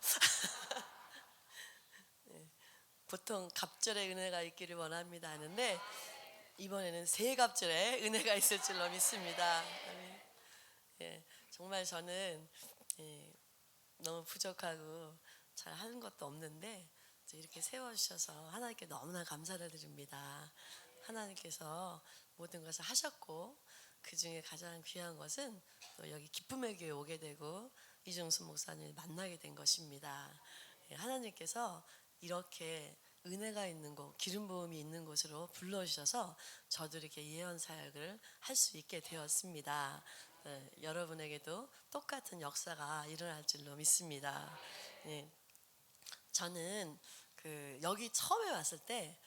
Speaker 3: 보통 갑절의 은혜가 있기를 원합니다 하는데 이번에는 3갑절의 은혜가 있을 줄로 믿습니다. 예, 정말 저는 너무 부족하고 잘 하는 것도 없는데 이렇게 세워주셔서 하나님께 너무나 감사를 드립니다. 하나님께서 모든 것을 하셨고 그 중에 가장 귀한 것은 또 여기 기쁨의 교회 오게 되고 이종수 목사님을 만나게 된 것입니다. 하나님께서 이렇게 은혜가 있는 곳, 기름 부음이 있는 곳으로 불러주셔서 저도 이렇게 예언 사역을 할 수 있게 되었습니다. 여러분에게도 똑같은 역사가 일어날 줄로 믿습니다. 저는 여기 처음에 왔을 때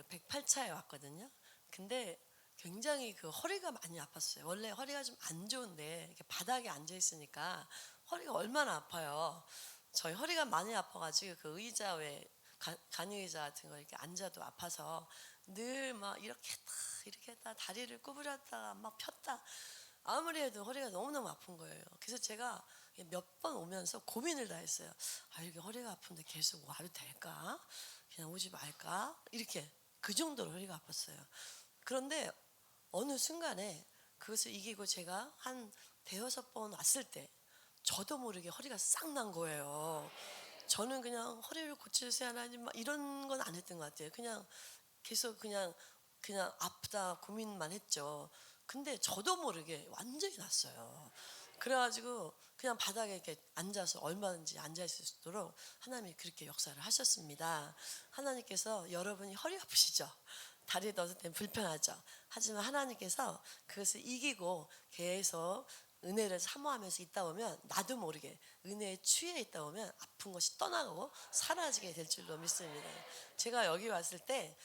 Speaker 3: 108차에 왔거든요. 근데 굉장히 허리가 많이 아팠어요. 원래 허리가 좀 안 좋은데 이렇게 바닥에 앉아 있으니까 허리가 얼마나 아파요. 저희 허리가 많이 아파가지고 의자 왜 간이 의자 같은 거 이렇게 앉아도 아파서 늘 막 이렇게 했다 다리를 구부렸다가 막 폈다 아무리 해도 허리가 너무너무 아픈 거예요. 그래서 제가 몇 번 오면서 고민을 다 했어요. 이렇게 허리가 아픈데 계속 와도 될까? 그냥 오지 말까? 이렇게 그 정도로 허리가 아팠어요. 그런데 어느 순간에 그것을 이기고 제가 한 5-6번 왔을 때 저도 모르게 허리가 싹 난 거예요. 저는 그냥 허리를 고치세요 하나님 막 이런 건 안 했던 것 같아요. 그냥 계속 그냥 아프다 고민만 했죠. 근데 저도 모르게 완전히 났어요. 그래가지고 그냥 바닥에 이렇게 앉아서 얼마든지 앉아 있을 수 있도록 하나님이 그렇게 역사를 하셨습니다. 하나님께서 여러분이 허리 아프시죠? 다리에 넣었을 땐 불편하죠. 하지만 하나님께서 그것을 이기고 계속 은혜를 사모하면서 있다 보면 나도 모르게 은혜에 취해 있다 보면 아픈 것이 떠나고 사라지게 될 줄로 믿습니다. 제가 여기 왔을 때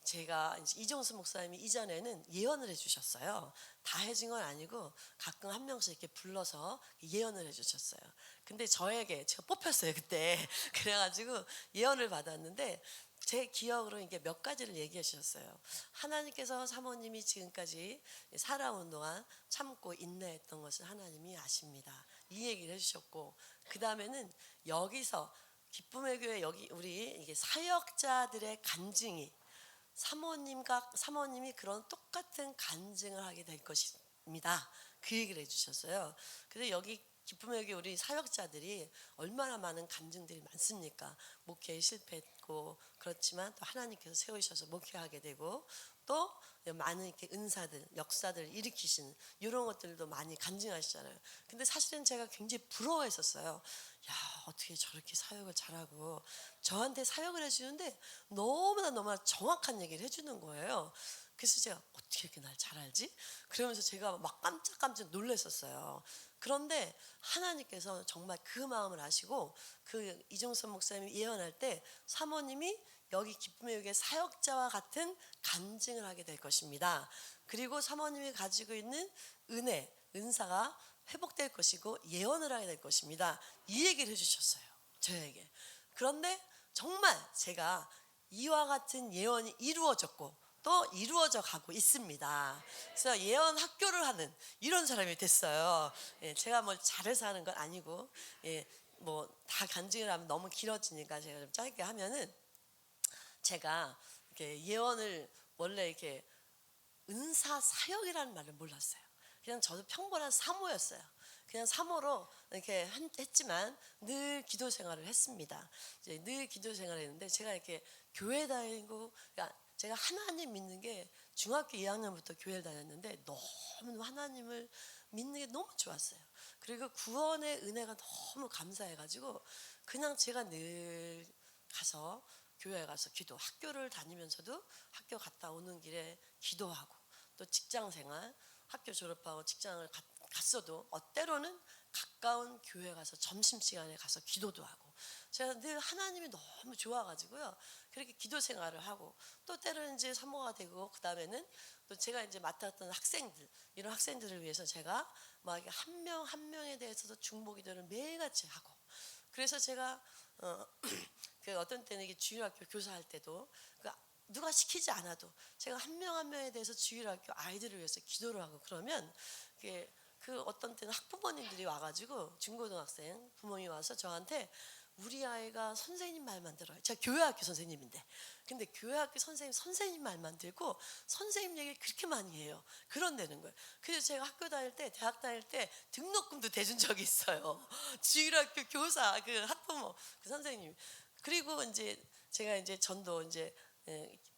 Speaker 3: 제가 이종수 목사님이 이전에는 예언을 해주셨어요. 다 해준 건 아니고 가끔 한 명씩 이렇게 불러서 예언을 해주셨어요. 근데 제가 뽑혔어요 그때. 그래가지고 예언을 받았는데 제 기억으로 이게 몇 가지를 얘기해 주셨어요. 하나님께서 사모님이 지금까지 살아온 동안 참고 인내했던 것을 하나님이 아십니다. 이 얘기를 해주셨고, 그 다음에는 여기서 기쁨의 교회 여기 우리 이게 사역자들의 간증이 사모님이 그런 똑같은 간증을 하게 될 것입니다. 그 얘기를 해주셨어요. 그래서 여기 기쁨의 교회 우리 사역자들이 얼마나 많은 간증들이 많습니까? 목회에 실패했고 그렇지만 또 하나님께서 세우셔서 목회하게 되고 또 많은 이렇게 은사들, 역사들 일으키신 이런 것들도 많이 간증하시잖아요. 근데 사실은 제가 굉장히 부러워했었어요. 야, 어떻게 저렇게 사역을 잘하고 저한테 사역을 해주는데 너무나 정확한 얘기를 해주는 거예요. 그래서 제가 어떻게 이렇게 날 잘 알지? 그러면서 제가 막 깜짝 놀랐었어요. 그런데 하나님께서 정말 그 마음을 아시고 이종선 목사님이 예언할 때 사모님이 여기 기쁨의 교회 사역자와 같은 간증을 하게 될 것입니다. 그리고 사모님이 가지고 있는 은사가 회복될 것이고 예언을 하게 될 것입니다. 이 얘기를 해주셨어요. 저에게. 그런데 정말 제가 이와 같은 예언이 이루어졌고 또 이루어져 가고 있습니다. 그래서 예언 학교를 하는 이런 사람이 됐어요. 제가 뭘 잘해서 하는 건 아니고 뭐 다 간증을 하면 너무 길어지니까 제가 좀 짧게 하면은 제가 이렇게 예언을 원래 이렇게 은사 사역이라는 말을 몰랐어요. 그냥 저도 평범한 사모였어요. 그냥 사모로 이렇게 했지만 늘 기도 생활을 했습니다. 이제 늘 기도 생활을 했는데 제가 이렇게 교회 다니고 그러니까 제가 하나님 믿는 게 중학교 2학년부터 교회를 다녔는데 너무 하나님을 믿는 게 너무 좋았어요. 그리고 구원의 은혜가 너무 감사해가지고 그냥 제가 늘 가서 교회에 가서 기도, 학교를 다니면서도 학교 갔다 오는 길에 기도하고, 또 직장생활, 학교 졸업하고 직장을 갔어도 때로는 가까운 교회 가서 점심시간에 가서 기도도 하고, 제가 늘 하나님이 너무 좋아가지고요 그렇게 기도 생활을 하고, 또 때로는 이제 사모가 되고, 그 다음에는 또 제가 이제 맡았던 학생들, 이런 학생들을 위해서 제가 막 한 명 한 명에 대해서도 중보기도를 매일같이 하고, 그래서 제가 그 어떤 때는 이게 주일학교 교사할 때도 누가 시키지 않아도 제가 한 명 한 명에 대해서 주일학교 아이들을 위해서 기도를 하고, 그러면 그 어떤 때는 학부모님들이 와가지고, 중고등학생 부모님이 와서 저한테 우리 아이가 선생님 말만 들어요. 제가 교회학교 선생님인데, 근데 교회학교 선생님 말만 들고 선생님 얘기를 그렇게 많이 해요. 그런다는 거예요. 그래서 제가 학교 다닐 때, 대학 다닐 때 등록금도 대준 적이 있어요. 주일학교 교사 그 학부모 그 선생님. 그리고 이제 제가 이제 전도 이제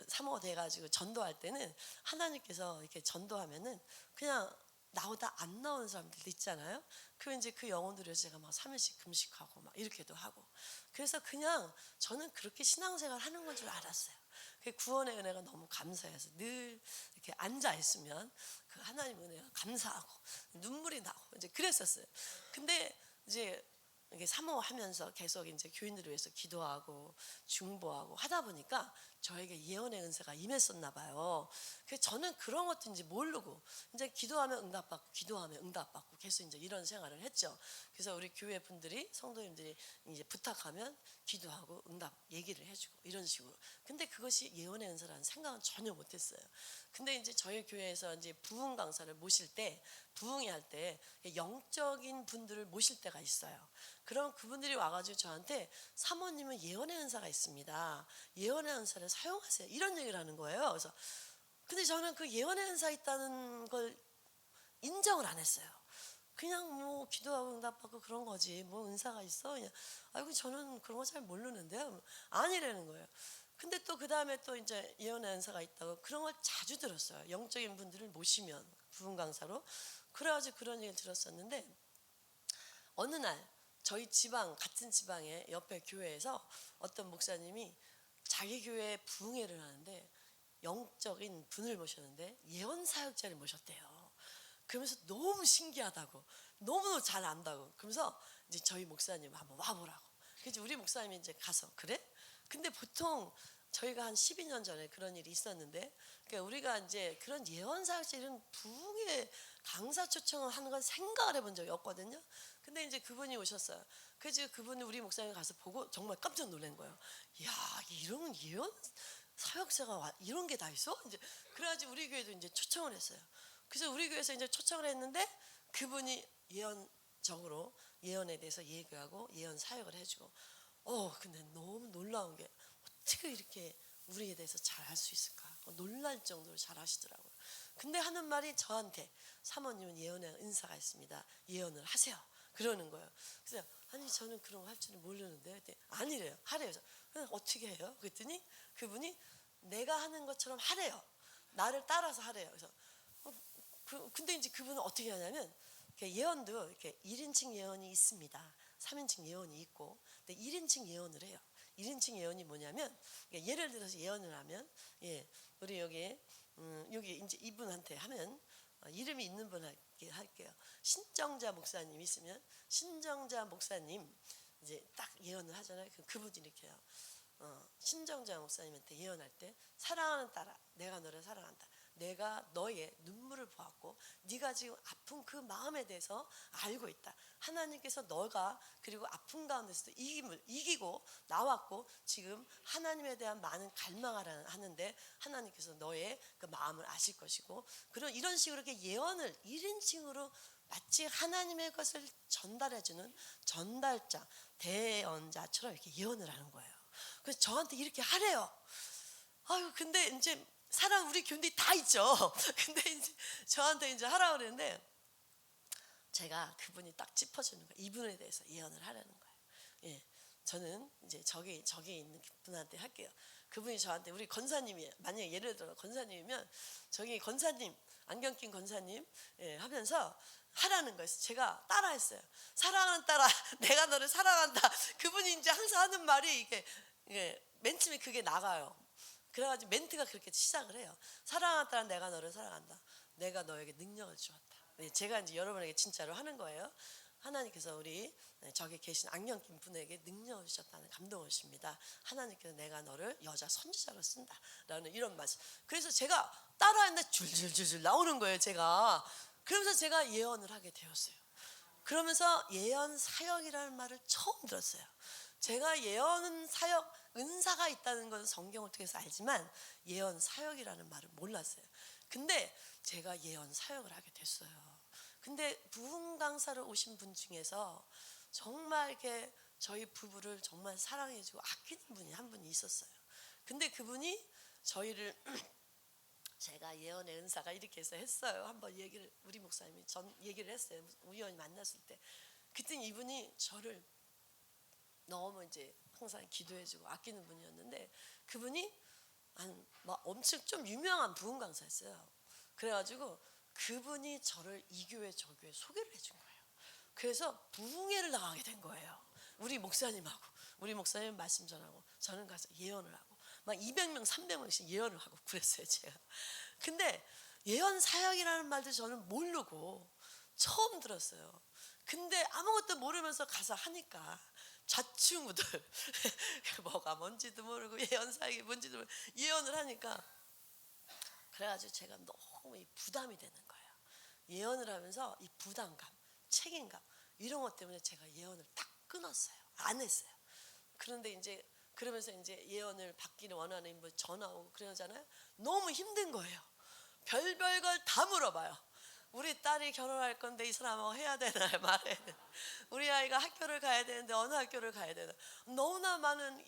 Speaker 3: 사모가 돼가지고 전도할 때는 하나님께서 이렇게 전도하면은 그냥 나오다 안 나오는 사람들도 있잖아요. 그 이제 그 영혼들을 위해서 제가 막 3일씩 금식하고 막 이렇게도 하고, 그래서 그냥 저는 그렇게 신앙생활 하는 건 줄 알았어요. 그 구원의 은혜가 너무 감사해서 늘 이렇게 앉아 있으면 그 하나님 은혜가 감사하고 눈물이 나고 이제 그랬었어요. 근데 이제 이게 사모하면서 계속 이제 교인들을 위해서 기도하고 중보하고 하다 보니까 저에게 예언의 은사가 임했었나 봐요. 그래서 저는 그런 것도 이제 모르고 이제 기도하면 응답받고, 기도하면 응답받고 계속 이제 이런 생활을 했죠. 그래서 우리 교회 분들이, 성도님들이 이제 부탁하면 기도하고 응답 얘기를 해주고 이런 식으로. 근데 그것이 예언의 은사라는 생각은 전혀 못했어요. 근데 이제 저희 교회에서 이제 부흥 강사를 모실 때, 부흥회 할 때 영적인 분들을 모실 때가 있어요. 그럼 그분들이 와가지고 저한테 사모님은 예언의 은사가 있습니다. 예언의 은사를 사용하세요. 이런 얘기를 하는 거예요. 그래서 근데 저는 그 예언의 은사 있다는 걸 인정을 안 했어요. 그냥 뭐 기도하고 응답하고 그런 거지, 뭐 은사가 있어? 그냥 아이고 저는 그런 거 잘 모르는데요. 아니라는 거예요. 근데 또 그 다음에 또 이제 예언의 은사가 있다고 그런 걸 자주 들었어요. 영적인 분들을 모시면 부흥 강사로. 그래가지고 그런 얘기를 들었었는데, 어느 날 저희 지방, 같은 지방의 옆에 교회에서 어떤 목사님이 자기 교회에 부흥회를 하는데 영적인 분을 모셨는데 예언 사역자를 모셨대요. 그러면서 너무 신기하다고, 너무 잘 안다고. 그러면서 이제 저희 목사님 한번 와보라고. 그래서 우리 목사님이 이제 가서, 그래? 근데 보통 저희가 한 12년 전에 그런 일이 있었는데, 그러니까 우리가 이제 그런 예언 사역자 이런 부흥회 강사 초청을 하는 건 생각을 해본 적이 없거든요. 근데 이제 그분이 오셨어요. 그래서 그분이 우리 목사님 가서 보고 정말 깜짝 놀란 거예요. 야, 이런 예언 사역자가 이런 게 다 있어? 이제 그래가지고 우리 교회도 이제 초청을 했어요. 그래서 우리 교회에서 이제 초청을 했는데, 그분이 예언적으로 예언에 대해서 얘기하고 예언 사역을 해주고, 근데 너무 놀라운 게 어떻게 이렇게 우리에 대해서 잘 할 수 있을까? 놀랄 정도로 잘 하시더라고요. 근데 하는 말이 저한테, 사모님은 예언의 은사가 있습니다. 예언을 하세요. 그러는 거예요. 그래서 아니 저는 그런 거 할 줄은 모르는데, 아니래요. 하래요. 그래서 어떻게 해요? 그랬더니 그분이 내가 하는 것처럼 하래요. 나를 따라서 하래요. 그래서 근데 이제 그분은 어떻게 하냐면, 예언도 이렇게 1인칭 예언이 있습니다. 3인칭 예언이 있고, 근데 1인칭 예언을 해요. 1인칭 예언이 뭐냐면, 예를 들어서 예언을 하면, 우리 여기 이제 이분한테 하면, 이름이 있는 분 할게요. 신정자 목사님 있으면 신정자 목사님 이제 딱 예언을 하잖아요. 그분이 이렇게 해요. 신정자 목사님한테 예언할 때, 사랑하는 딸아, 내가 너를 사랑한다. 내가 너의 눈물을 보았고 네가 지금 아픈 그 마음에 대해서 알고 있다. 하나님께서 너가 그리고 아픈 가운데서도 이기고 나왔고, 지금 하나님에 대한 많은 갈망을 하는데 하나님께서 너의 그 마음을 아실 것이고, 그런 이런 식으로 이렇게 예언을 1인칭으로 마치 하나님의 것을 전달해주는 전달자, 대언자처럼 이렇게 예언을 하는 거예요. 그래서 저한테 이렇게 하래요. 아유, 근데 이제 사람 우리 교인들이 다 있죠. 근데 이제 저한테 이제 하라고 그랬는데, 제가 그분이 딱 짚어주는 거예요. 이분에 대해서 예언을 하라는 거예요. 저는 이제 저기 있는 분한테 할게요. 그분이 저한테 우리 권사님이 만약에 예를 들어 권사님이면 저기 권사님 안경 낀 권사님 하면서 하라는 거였어요. 제가 따라했어요. 사랑하는 딸아, 내가 너를 사랑한다. 그분이 이제 항상 하는 말이 이게 맨 처음에 그게 나가요. 그래가지고 멘트가 그렇게 시작을 해요. 사랑하는 딸아, 내가 너를 사랑한다. 내가 너에게 능력을 주었다. 제가 이제 여러분에게 진짜로 하는 거예요. 하나님께서 우리 저기 계신 안경 낀 분에게 능력을 주셨다는 감동을 주십니다. 하나님께서 내가 너를 여자 선지자로 쓴다 라는 이런 말씀. 그래서 제가 따라하는데 줄줄줄줄 나오는 거예요. 제가 그러면서 제가 예언을 하게 되었어요. 그러면서 예언 사역이라는 말을 처음 들었어요. 제가 예언 사역 은사가 있다는 것은 성경을 통해서 알지만 예언 사역이라는 말을 몰랐어요. 근데 제가 예언 사역을 하게 됐어요. 근데 부흥 강사로 오신 분 중에서 정말 이렇게 저희 부부를 정말 사랑해주고 아끼는 분이 한 분이 있었어요. 근데 그분이 저희를 제가 예언의 은사가 이렇게 해서 했어요. 한번 얘기를 우리 목사님이 전 얘기를 했어요. 우연히 만났을 때. 그랬더니 이분이 저를 너무 이제 항상 기도해주고 아끼는 분이었는데 그분이 막 엄청 좀 유명한 부흥 강사였어요. 그래가지고 그분이 저를 이 교회 저 교회 소개를 해준 거예요. 그래서 부흥회를 나가게 된 거예요. 우리 목사님하고 우리 목사님 말씀 전하고 저는 가서 예언을 하고 막 200명 300명씩 예언을 하고 그랬어요 제가. 근데 예언 사역이라는 말도 저는 모르고 처음 들었어요. 근데 아무것도 모르면서 가서 하니까 좌충우돌 뭐가 뭔지도 모르고 예언 사역이 뭔지도 모르고 예언을 하니까 그래가지고 제가 너무 이 부담이 되는 거예요. 예언을 하면서 이 부담감, 책임감 이런 것 때문에 제가 예언을 딱 끊었어요. 안 했어요. 그런데 이제 그러면서 이제 예언을 받기를 원하는 뭐 전화 오고 그러잖아요. 너무 힘든 거예요. 별별 걸 다 물어봐요. 우리 딸이 결혼할 건데 이 사람하고 해야 되나 말해야 되나. 우리 아이가 학교를 가야 되는데 어느 학교를 가야 되나. 너무나 많은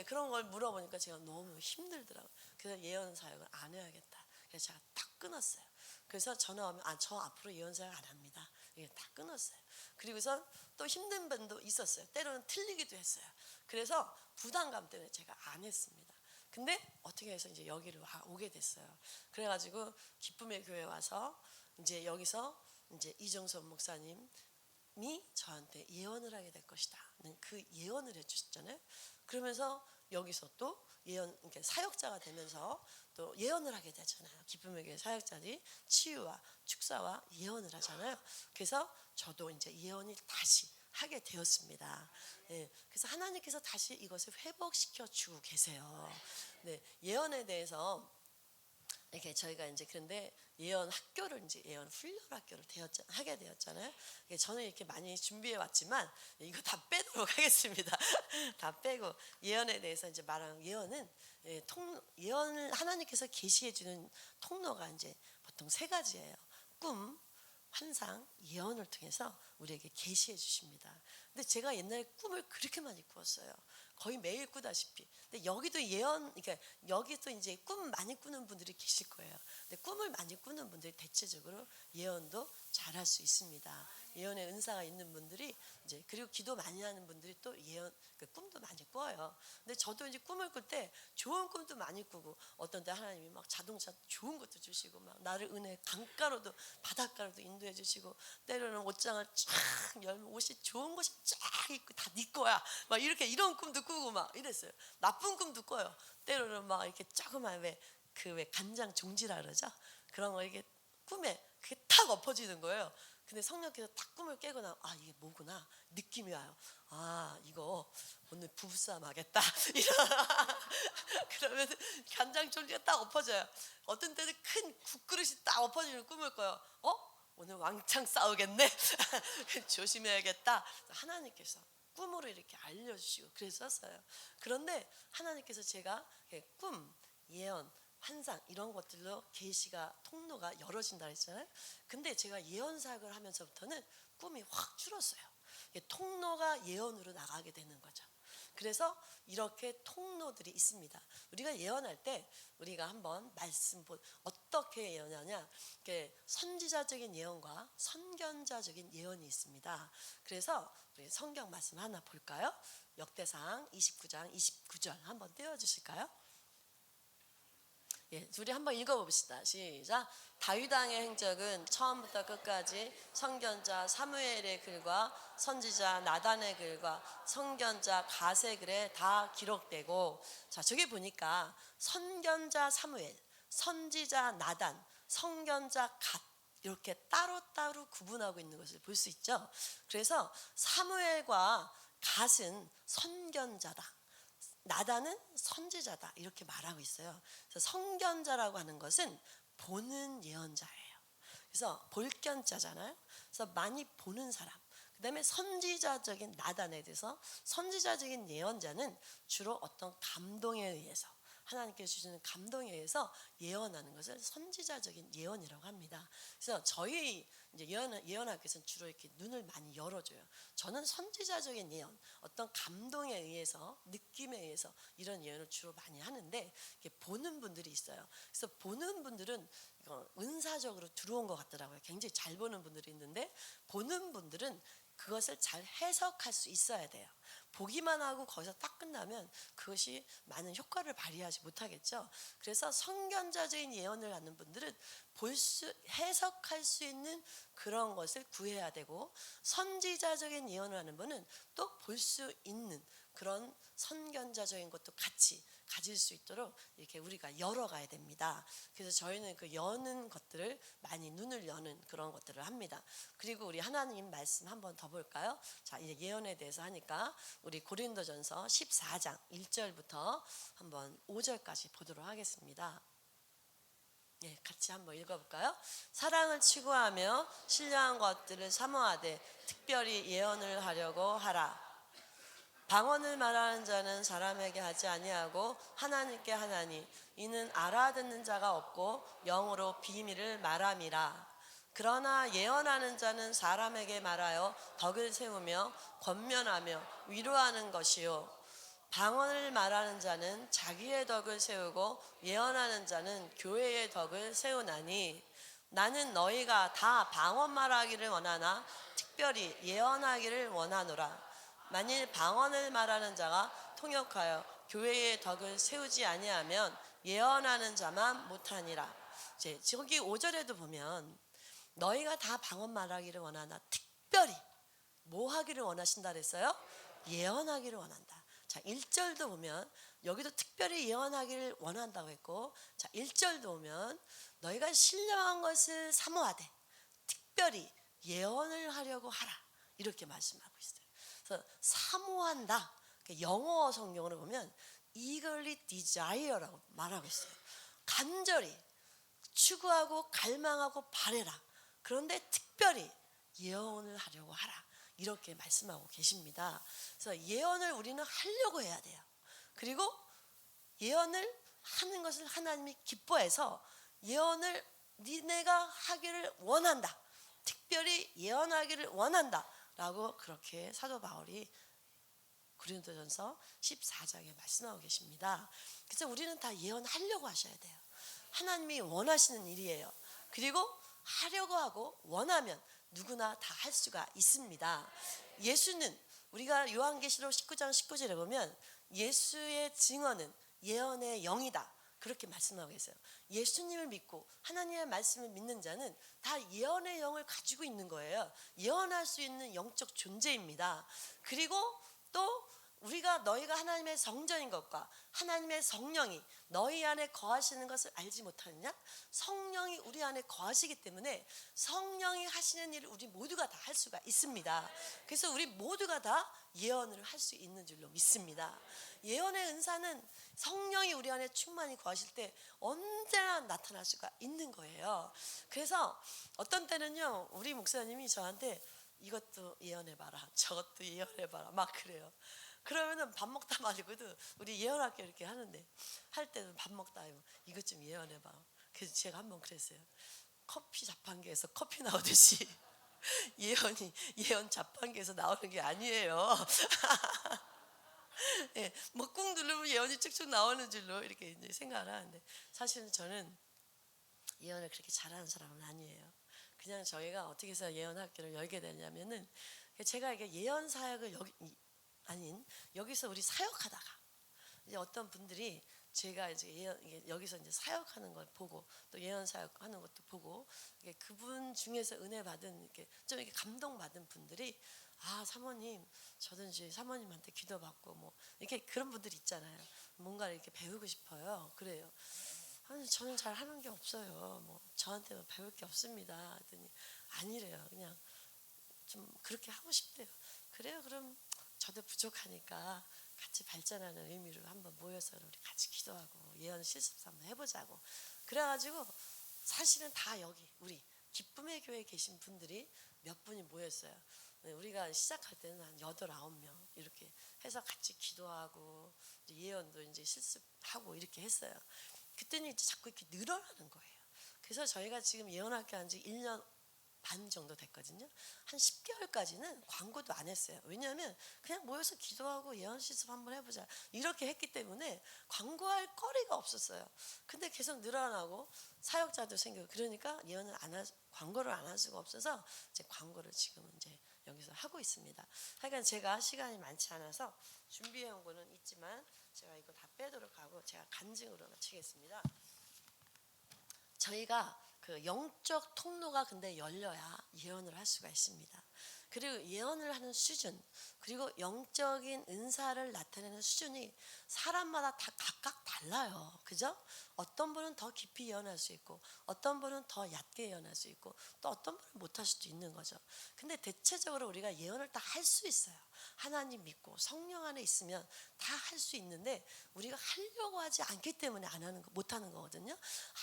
Speaker 3: 그런 걸 물어보니까 제가 너무 힘들더라고요. 그래서 예언 사역을 안 해야겠다. 그래서 제가 딱 끊었어요. 그래서 전화 오면 저 앞으로 예언 사역 안 합니다. 이게 다 끊었어요. 그리고서 또 힘든 분도 있었어요. 때로는 틀리기도 했어요. 그래서 부담감 때문에 제가 안 했습니다. 근데 어떻게 해서 이제 여기를 오게 됐어요. 그래가지고 기쁨의 교회 와서 이제 여기서 이제 이정선 목사님이 저한테 예언을 하게 될 것이다는 그 예언을 해주셨잖아요. 그러면서 여기서 또 예언, 그러니까 사역자가 되면서 또 예언을 하게 되잖아요. 기쁨의 교회 사역자들이 치유와 축사와 예언을 하잖아요. 그래서 저도 이제 예언을 다시 하게 되었습니다. 그래서 하나님께서 다시 이것을 회복시켜 주고 계세요. 예언에 대해서 이렇게 저희가 이제 그런데 예언 학교를 이제 예언 훈련 학교를 하게 되었잖아요. 저는 이렇게 많이 준비해 왔지만 이거 다 빼도록 하겠습니다. 다 빼고 예언에 대해서 이제 말하는 예언은 예언을 하나님께서 계시해 주는 통로가 이제 보통 세 가지예요. 꿈, 환상, 예언을 통해서 우리에게 계시해 주십니다. 근데 제가 옛날에 꿈을 그렇게 많이 꾸었어요. 거의 매일 꾸다시피. 근데 여기도 예언, 그러니까 여기도 이제 꿈 많이 꾸는 분들이 계실 거예요. 근데 꿈을 많이 꾸는 분들이 대체적으로 예언도 잘할 수 있습니다. 예언의 은사가 있는 분들이 이제 그리고 기도 많이 하는 분들이 또 예언 그 꿈도 많이 꿔요. 근데 저도 이제 꿈을 꿀 때 좋은 꿈도 많이 꾸고 어떤 때 하나님이 막 자동차 좋은 것도 주시고 막 나를 은혜 강가로도 바닷가로도 인도해 주시고 때로는 옷장을 쫙 열면 옷이 좋은 것이 쫙 있고 다 네 거야. 막 이렇게 이런 꿈도 꾸고 막 이랬어요. 나쁜 꿈도 꿔요. 때로는 막 이렇게 조그만 왜 간장 종지라 그러죠. 그런 거 이게 꿈에 그게 탁 엎어지는 거예요. 근데 성령께서 딱 꿈을 깨고 나면 이게 뭐구나 느낌이 와요. 이거 오늘 부부싸움 하겠다. 그러면 간장 종지가 딱 엎어져요. 어떤 때는 큰 국그릇이 딱 엎어지는 꿈을 꿔요. 오늘 왕창 싸우겠네. 조심해야겠다. 하나님께서 꿈으로 이렇게 알려주시고 그랬었어요. 그런데 하나님께서 제가 꿈, 예언, 환상 이런 것들로 계시가 통로가 열어진다 했잖아요. 근데 제가 예언 사역을 하면서부터는 꿈이 확 줄었어요. 통로가 예언으로 나가게 되는 거죠. 그래서 이렇게 통로들이 있습니다. 우리가 예언할 때 우리가 한번 어떻게 예언하냐? 선지자적인 예언과 선견자적인 예언이 있습니다. 그래서 우리 성경 말씀 하나 볼까요? 역대상 29장 29절 한번 띄워주실까요? 예, 둘이 한번 읽어봅시다. 시작. 다윗 왕의 행적은 처음부터 끝까지 선견자 사무엘의 글과 선지자 나단의 글과 선견자 갓의 글에 다 기록되고, 자 저기 보니까 선견자 사무엘, 선지자 나단, 선견자 갓 이렇게 따로따로 구분하고 있는 것을 볼 수 있죠. 그래서 사무엘과 갓은 선견자다, 나단은 선지자다 이렇게 말하고 있어요. 그래서 선견자라고 하는 것은 보는 예언자예요. 그래서 볼견자잖아요. 그래서 많이 보는 사람. 그 다음에 선지자적인 나단에 대해서, 선지자적인 예언자는 주로 어떤 감동에 의해서, 하나님께서 주시는 감동에 의해서 예언하는 것을 선지자적인 예언이라고 합니다. 그래서 저희 이제 예언학교에서는 주로 이렇게 눈을 많이 열어줘요. 저는 선지자적인 예언, 어떤 감동에 의해서, 느낌에 의해서 이런 예언을 주로 많이 하는데, 보는 분들이 있어요. 그래서 보는 분들은 은사적으로 들어온 것 같더라고요. 굉장히 잘 보는 분들이 있는데, 보는 분들은 그것을 잘 해석할 수 있어야 돼요. 보기만 하고 거기서 딱 끝나면 그것이 많은 효과를 발휘하지 못하겠죠. 그래서 선견자적인 예언을 하는 분들은 해석할 수 있는 그런 것을 구해야 되고, 선지자적인 예언을 하는 분은 또 볼 수 있는 그런 선견자적인 것도 같이 가질 수 있도록 이렇게 우리가 열어가야 됩니다. 그래서 저희는 그 여는 것들을 많이 눈을 여는 그런 것들을 합니다. 그리고 우리 하나님 말씀 한번 더 볼까요? 자, 이제 예언에 대해서 하니까 우리 고린도전서 14장 1절부터 한번 5절까지 보도록 하겠습니다. 예, 같이 한번 읽어볼까요? 사랑을 추구하며 신령한 것들을 사모하되 특별히 예언을 하려고 하라. 방언을 말하는 자는 사람에게 하지 아니하고 하나님께 하나니, 이는 알아듣는 자가 없고 영으로 비밀을 말함이라. 그러나 예언하는 자는 사람에게 말하여 덕을 세우며 권면하며 위로하는 것이요, 방언을 말하는 자는 자기의 덕을 세우고 예언하는 자는 교회의 덕을 세우나니, 나는 너희가 다 방언 말하기를 원하나 특별히 예언하기를 원하노라. 만일 방언을 말하는 자가 통역하여 교회의 덕을 세우지 아니하면 예언하는 자만 못하니라. 이제 저기 5절에도 보면 너희가 다 방언 말하기를 원하나 특별히 뭐 하기를 원하신다 그랬어요? 예언하기를 원한다. 자, 1절도 보면 여기도 특별히 예언하기를 원한다고 했고, 자 1절도 보면 너희가 신령한 것을 사모하되 특별히 예언을 하려고 하라 이렇게 말씀하고 있어요. 그래서 사모한다, 영어 성경으로 보면 eagerly desire라고 말하고 있어요. 간절히 추구하고 갈망하고 바래라. 그런데 특별히 예언을 하려고 하라 이렇게 말씀하고 계십니다. 그래서 예언을 우리는 하려고 해야 돼요. 그리고 예언을 하는 것을 하나님이 기뻐해서 예언을 니네가 하기를 원한다, 특별히 예언하기를 원한다 라고 그렇게 사도 바울이 고린도전서 14장에 말씀하고 계십니다. 그래서 우리는 다 예언하려고 하셔야 돼요. 하나님이 원하시는 일이에요. 그리고 하려고 하고 원하면 누구나 다 할 수가 있습니다. 예수는 우리가 요한계시록 19장 19절에 보면 예수의 증언은 예언의 영이다 그렇게 말씀하고 계세요. 예수님을 믿고 하나님의 말씀을 믿는 자는 다 예언의 영을 가지고 있는 거예요. 예언할 수 있는 영적 존재입니다. 그리고 또 우리가 너희가 하나님의 성전인 것과 하나님의 성령이 너희 안에 거하시는 것을 알지 못하느냐? 성령이 우리 안에 거하시기 때문에 성령이 하시는 일을 우리 모두가 다 할 수가 있습니다. 그래서 우리 모두가 다 예언을 할 수 있는 줄로 믿습니다. 예언의 은사는 성령이 우리 안에 충만히 거하실 때 언제나 나타날 수가 있는 거예요. 그래서 어떤 때는요, 우리 목사님이 저한테 이것도 예언해봐라, 저것도 예언해봐라 막 그래요. 그러면은 밥 먹다 말고도 우리 예언학교 이렇게 하는데 할 때는 밥 먹다 하면 이것 좀 예언해봐. 그래서 제가 한번 그랬어요. 커피 자판기에서 커피 나오듯이 예언 자판기에서 나오는 게 아니에요. 예, 뭐 꾹 누르면 예언이 쭉쭉 나오는 줄로 이렇게 이제 생각을 하는데, 사실은 저는 예언을 그렇게 잘하는 사람은 아니에요. 그냥 저희가 어떻게 해서 예언학교를 열게 되냐면은, 제가 이게 예언 사역을 아닌 여기서 우리 사역하다가 이제 어떤 분들이 제가 이제 이게 여기서 이제 사역하는 걸 보고 또 예언 사역하는 것도 보고 이게 그분 중에서 은혜 받은 이렇게 좀 이렇게 감동 받은 분들이 아 사모님 저도 이제 사모님한테 기도받고 뭐 이렇게 그런 분들이 있잖아요. 뭔가를 이렇게 배우고 싶어요. 그래요. 아니 저는 잘 하는 게 없어요. 뭐 저한테는 배울 게 없습니다. 했더니 아니래요. 그냥 좀 그렇게 하고 싶대요. 그래요. 그럼 저도 부족하니까 같이 발전하는 의미로 한번 모여서 우리 같이 기도하고 예언 실습 한번 해보자고. 그래가지고 사실은 다 여기 우리 기쁨의 교회에 계신 분들이 몇 분이 모였어요. 우리가 시작할 때는 한 8, 9명 이렇게 해서 같이 기도하고 이제 예언도 이제 실습하고 이렇게 했어요. 그때는 이제 자꾸 이렇게 늘어나는 거예요. 그래서 저희가 지금 예언학교 한 지 1년 반 정도 됐거든요. 한 10개월까지는 광고도 안 했어요. 왜냐하면 그냥 모여서 기도하고 예언 실습 한번 해보자 이렇게 했기 때문에 광고할 거리가 없었어요. 근데 계속 늘어나고 사역자도 생기고 그러니까 예언을 광고를 안 할 수가 없어서 이제 광고를 지금은 이제 여기서 하고 있습니다. 하여간 제가 시간이 많지 않아서 준비해 온 거는 있지만 제가 이거 다 빼도록 하고 제가 간증으로 마치겠습니다. 저희가 그 영적 통로가 근데 열려야 예언을 할 수가 있습니다. 그리고 예언을 하는 수준 그리고 영적인 은사를 나타내는 수준이 사람마다 다 각각 달라요. 그죠? 어떤 분은 더 깊이 예언할 수 있고 어떤 분은 더 얕게 예언할 수 있고 또 어떤 분은 못할 수도 있는 거죠. 근데 대체적으로 우리가 예언을 다 할 수 있어요. 하나님 믿고 성령 안에 있으면 다 할 수 있는데 우리가 하려고 하지 않기 때문에 못하는 거거든요.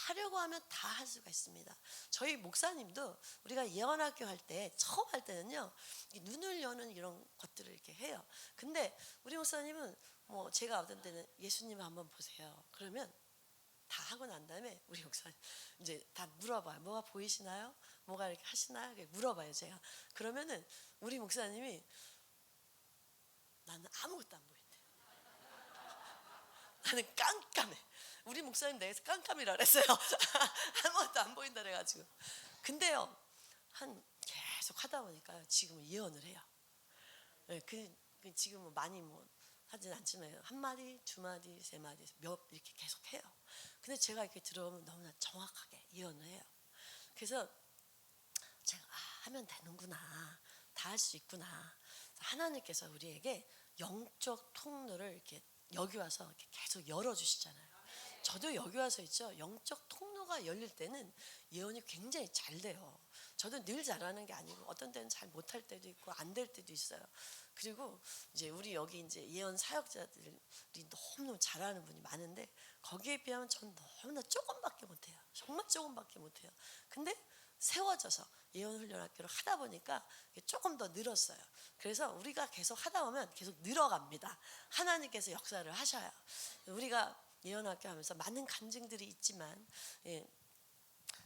Speaker 3: 하려고 하면 다 할 수가 있습니다. 저희 목사님도 우리가 예언학교 할 때 처음 할 때는요 눈을 여는 이런 것들을 이렇게 해요. 근데 우리 목사님은 뭐 제가 어떤 때는 예수님을 한번 보세요. 그러면 다 하고 난 다음에 우리 목사님 이제 다 물어봐요. 뭐가 보이시나요? 뭐가 이렇게 하시나요? 이렇게 물어봐요 제가. 그러면은 우리 목사님이 나는 아무것도 안 보인대. 나는 깜깜해. 우리 목사님 내에서 깜깜이라 그랬어요. 아무것도 안 보인다 그래가지고. 근데요 한 계속 하다 보니까 지금은 예언을 해요. 네, 지금은 많이 뭐 하진 않지만 한 마디, 두 마디, 세 마디 몇 이렇게 계속 해요. 근데 제가 이렇게 들어오면 너무나 정확하게 예언을 해요. 그래서 제가 하면 되는구나, 다 할 수 있구나. 하나님께서 우리에게 영적 통로를 이렇게 여기 와서 이렇게 계속 열어주시잖아요. 저도 여기 와서 있죠. 영적 통로가 열릴 때는 예언이 굉장히 잘 돼요. 저도 늘 잘하는 게 아니고 어떤 때는 잘 못할 때도 있고 안 될 때도 있어요. 그리고 이제 우리 여기 이제 예언 사역자들이 너무 잘하는 분이 많은데 거기에 비하면 전 너무나 조금밖에 못해요. 정말 조금밖에 못해요. 근데 세워져서 예언 훈련 학교를 하다 보니까 조금 더 늘었어요. 그래서 우리가 계속 하다 보면 계속 늘어갑니다. 하나님께서 역사를 하셔요. 우리가 예언 학교 하면서 많은 간증들이 있지만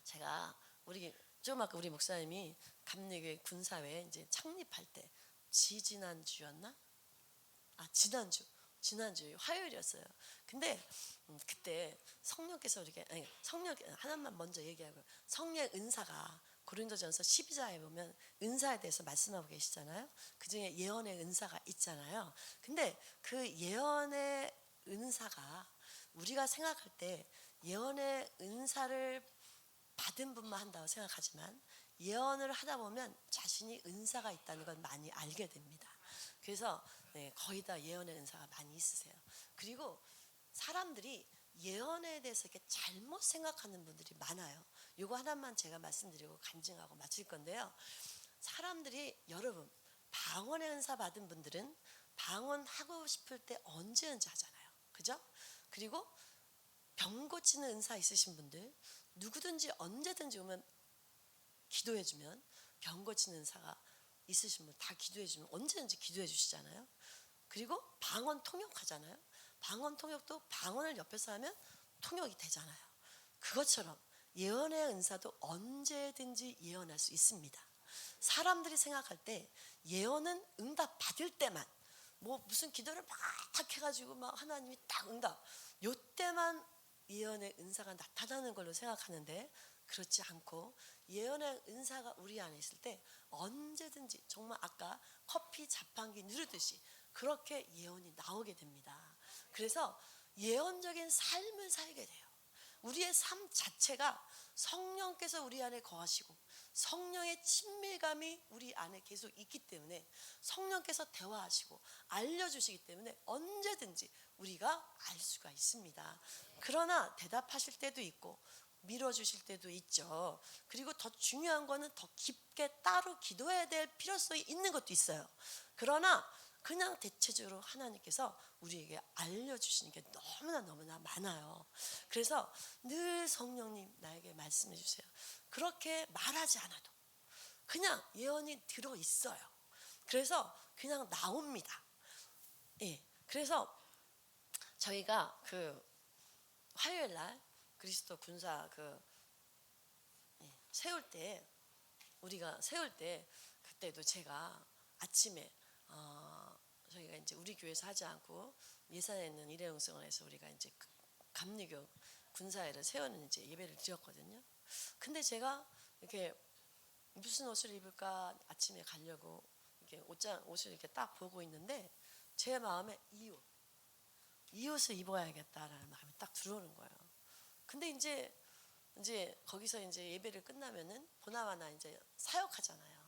Speaker 3: 제가 좀 아까 우리 목사님이 감리교회 군사회 이제 창립할 때 지난주였나? 지난주 화요일이었어요. 근데 그때 성령께서 성령 하나만 먼저 얘기하고 성령 은사가 고린도전서 12장에 보면 은사에 대해서 말씀하고 계시잖아요. 그중에 예언의 은사가 있잖아요. 근데 그 예언의 은사가 우리가 생각할 때 예언의 은사를 받은 분만 한다고 생각하지만 예언을 하다 보면 자신이 은사가 있다는 걸 많이 알게 됩니다. 그래서 거의 다 예언의 은사가 많이 있으세요. 그리고 사람들이 예언에 대해서 이렇게 잘못 생각하는 분들이 많아요. 이거 하나만 제가 말씀드리고 간증하고 마칠 건데요. 사람들이 여러분 방언의 은사 받은 분들은 방언하고 싶을 때 언제든지 하잖아요. 그죠? 그리고 병 고치는 은사 있으신 분들 누구든지 언제든지 오면 기도해주면 병 고치는 은사가 있으신 분 다 기도해주면 언제든지 기도해 주시잖아요. 그리고 방언 통역하잖아요. 방언 통역도 방언을 옆에서 하면 통역이 되잖아요. 그것처럼 예언의 은사도 언제든지 예언할 수 있습니다. 사람들이 생각할 때 예언은 응답 받을 때만 뭐 무슨 기도를 막 해가지고 막 하나님이 딱 응답 요때만 예언의 은사가 나타나는 걸로 생각하는데 그렇지 않고 예언의 은사가 우리 안에 있을 때 언제든지 정말 아까 커피 자판기 누르듯이 그렇게 예언이 나오게 됩니다. 그래서 예언적인 삶을 살게 돼요. 우리의 삶 자체가 성령께서 우리 안에 거하시고 성령의 친밀감이 우리 안에 계속 있기 때문에 성령께서 대화하시고 알려주시기 때문에 언제든지 우리가 알 수가 있습니다. 그러나 대답하실 때도 있고 밀어주실 때도 있죠. 그리고 더 중요한 거는 더 깊게 따로 기도해야 될 필요성이 있는 것도 있어요. 그러나 그냥 대체적으로 하나님께서 우리에게 알려주시는 게 너무나 많아요. 그래서 늘 성령님 나에게 말씀해 주세요. 그렇게 말하지 않아도 그냥 예언이 들어있어요. 그래서 그냥 나옵니다. 예, 그래서 저희가 그 화요일 날 그리스도 군사 세울 때 우리가 세울 때 그때도 제가 아침에 저희가 이제 우리 교회에서 하지 않고 예산에 있는 일회용성원에서 우리가 이제 감리교 군사회를 세우는 이제 예배를 드렸거든요. 근데 제가 이렇게 무슨 옷을 입을까 아침에 가려고 이렇게 옷을 이렇게 딱 보고 있는데 제 마음에 이 옷을 입어야겠다라는 마음이 딱 들어오는 거예요. 근데 이제 거기서 이제 예배를 끝나면은 보나마나 이제 사역하잖아요.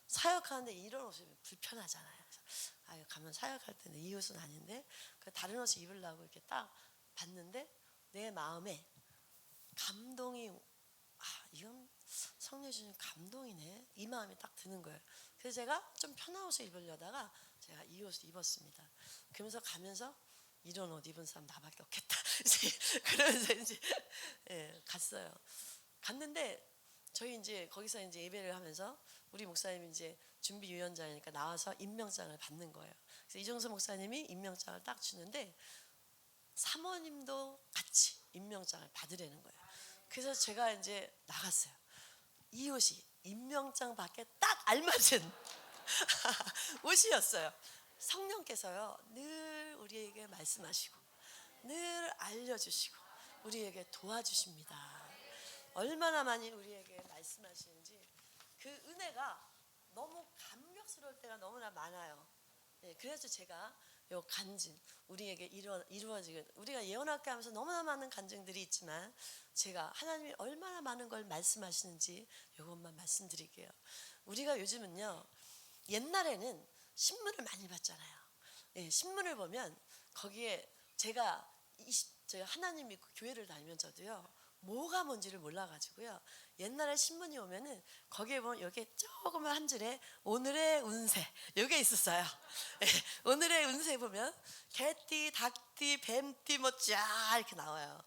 Speaker 3: 사역하는데 이런 옷이 불편하잖아요. 그래서 가면 사역할 때는 이 옷은 아닌데 다른 옷을 입으려고 이렇게 딱 봤는데 내 마음에 감동이 이건 성령이 주신 감동이네 이 마음이 딱 드는 거예요. 그래서 제가 좀 편한 옷을 입으려다가 제가 이 옷을 입었습니다. 그러면서 가면서 이런 옷 입은 사람 나밖에 없겠다. 그러면서 이제 갔어요. 갔는데 저희 이제 거기서 이제 예배를 하면서 우리 목사님이 이제 준비위원장이니까 나와서 임명장을 받는 거예요. 그래서 이종서 목사님이 임명장을 딱 주는데 사모님도 같이 임명장을 받으려는 거예요. 그래서 제가 이제 나갔어요. 이 옷이 임명장 받기에 딱 알맞은 옷이었어요. 성령께서요 늘 우리에게 말씀하시고 늘 알려주시고 우리에게 도와주십니다. 얼마나 많이 우리에게 말씀하시는지 그 은혜가 너무 감격스러울 때가 너무나 많아요. 그래서 제가 요 간증 우리에게 이루어지는 우리가 예언학교 하면서 너무나 많은 간증들이 있지만 제가 하나님이 얼마나 많은 걸 말씀하시는지 이것만 말씀드릴게요. 우리가 요즘은요 옛날에는 신문을 많이 봤잖아요. 신문을 보면 거기에 제가 하나님 믿고 교회를 다니면서도요 뭐가 뭔지를 몰라가지고요 옛날에 신문이 오면은 거기에 보면 여기 조그만 한 줄에 오늘의 운세 여기에 있었어요. 오늘의 운세 보면 개띠, 닭띠, 뱀띠 뭐 쫙 이렇게 나와요.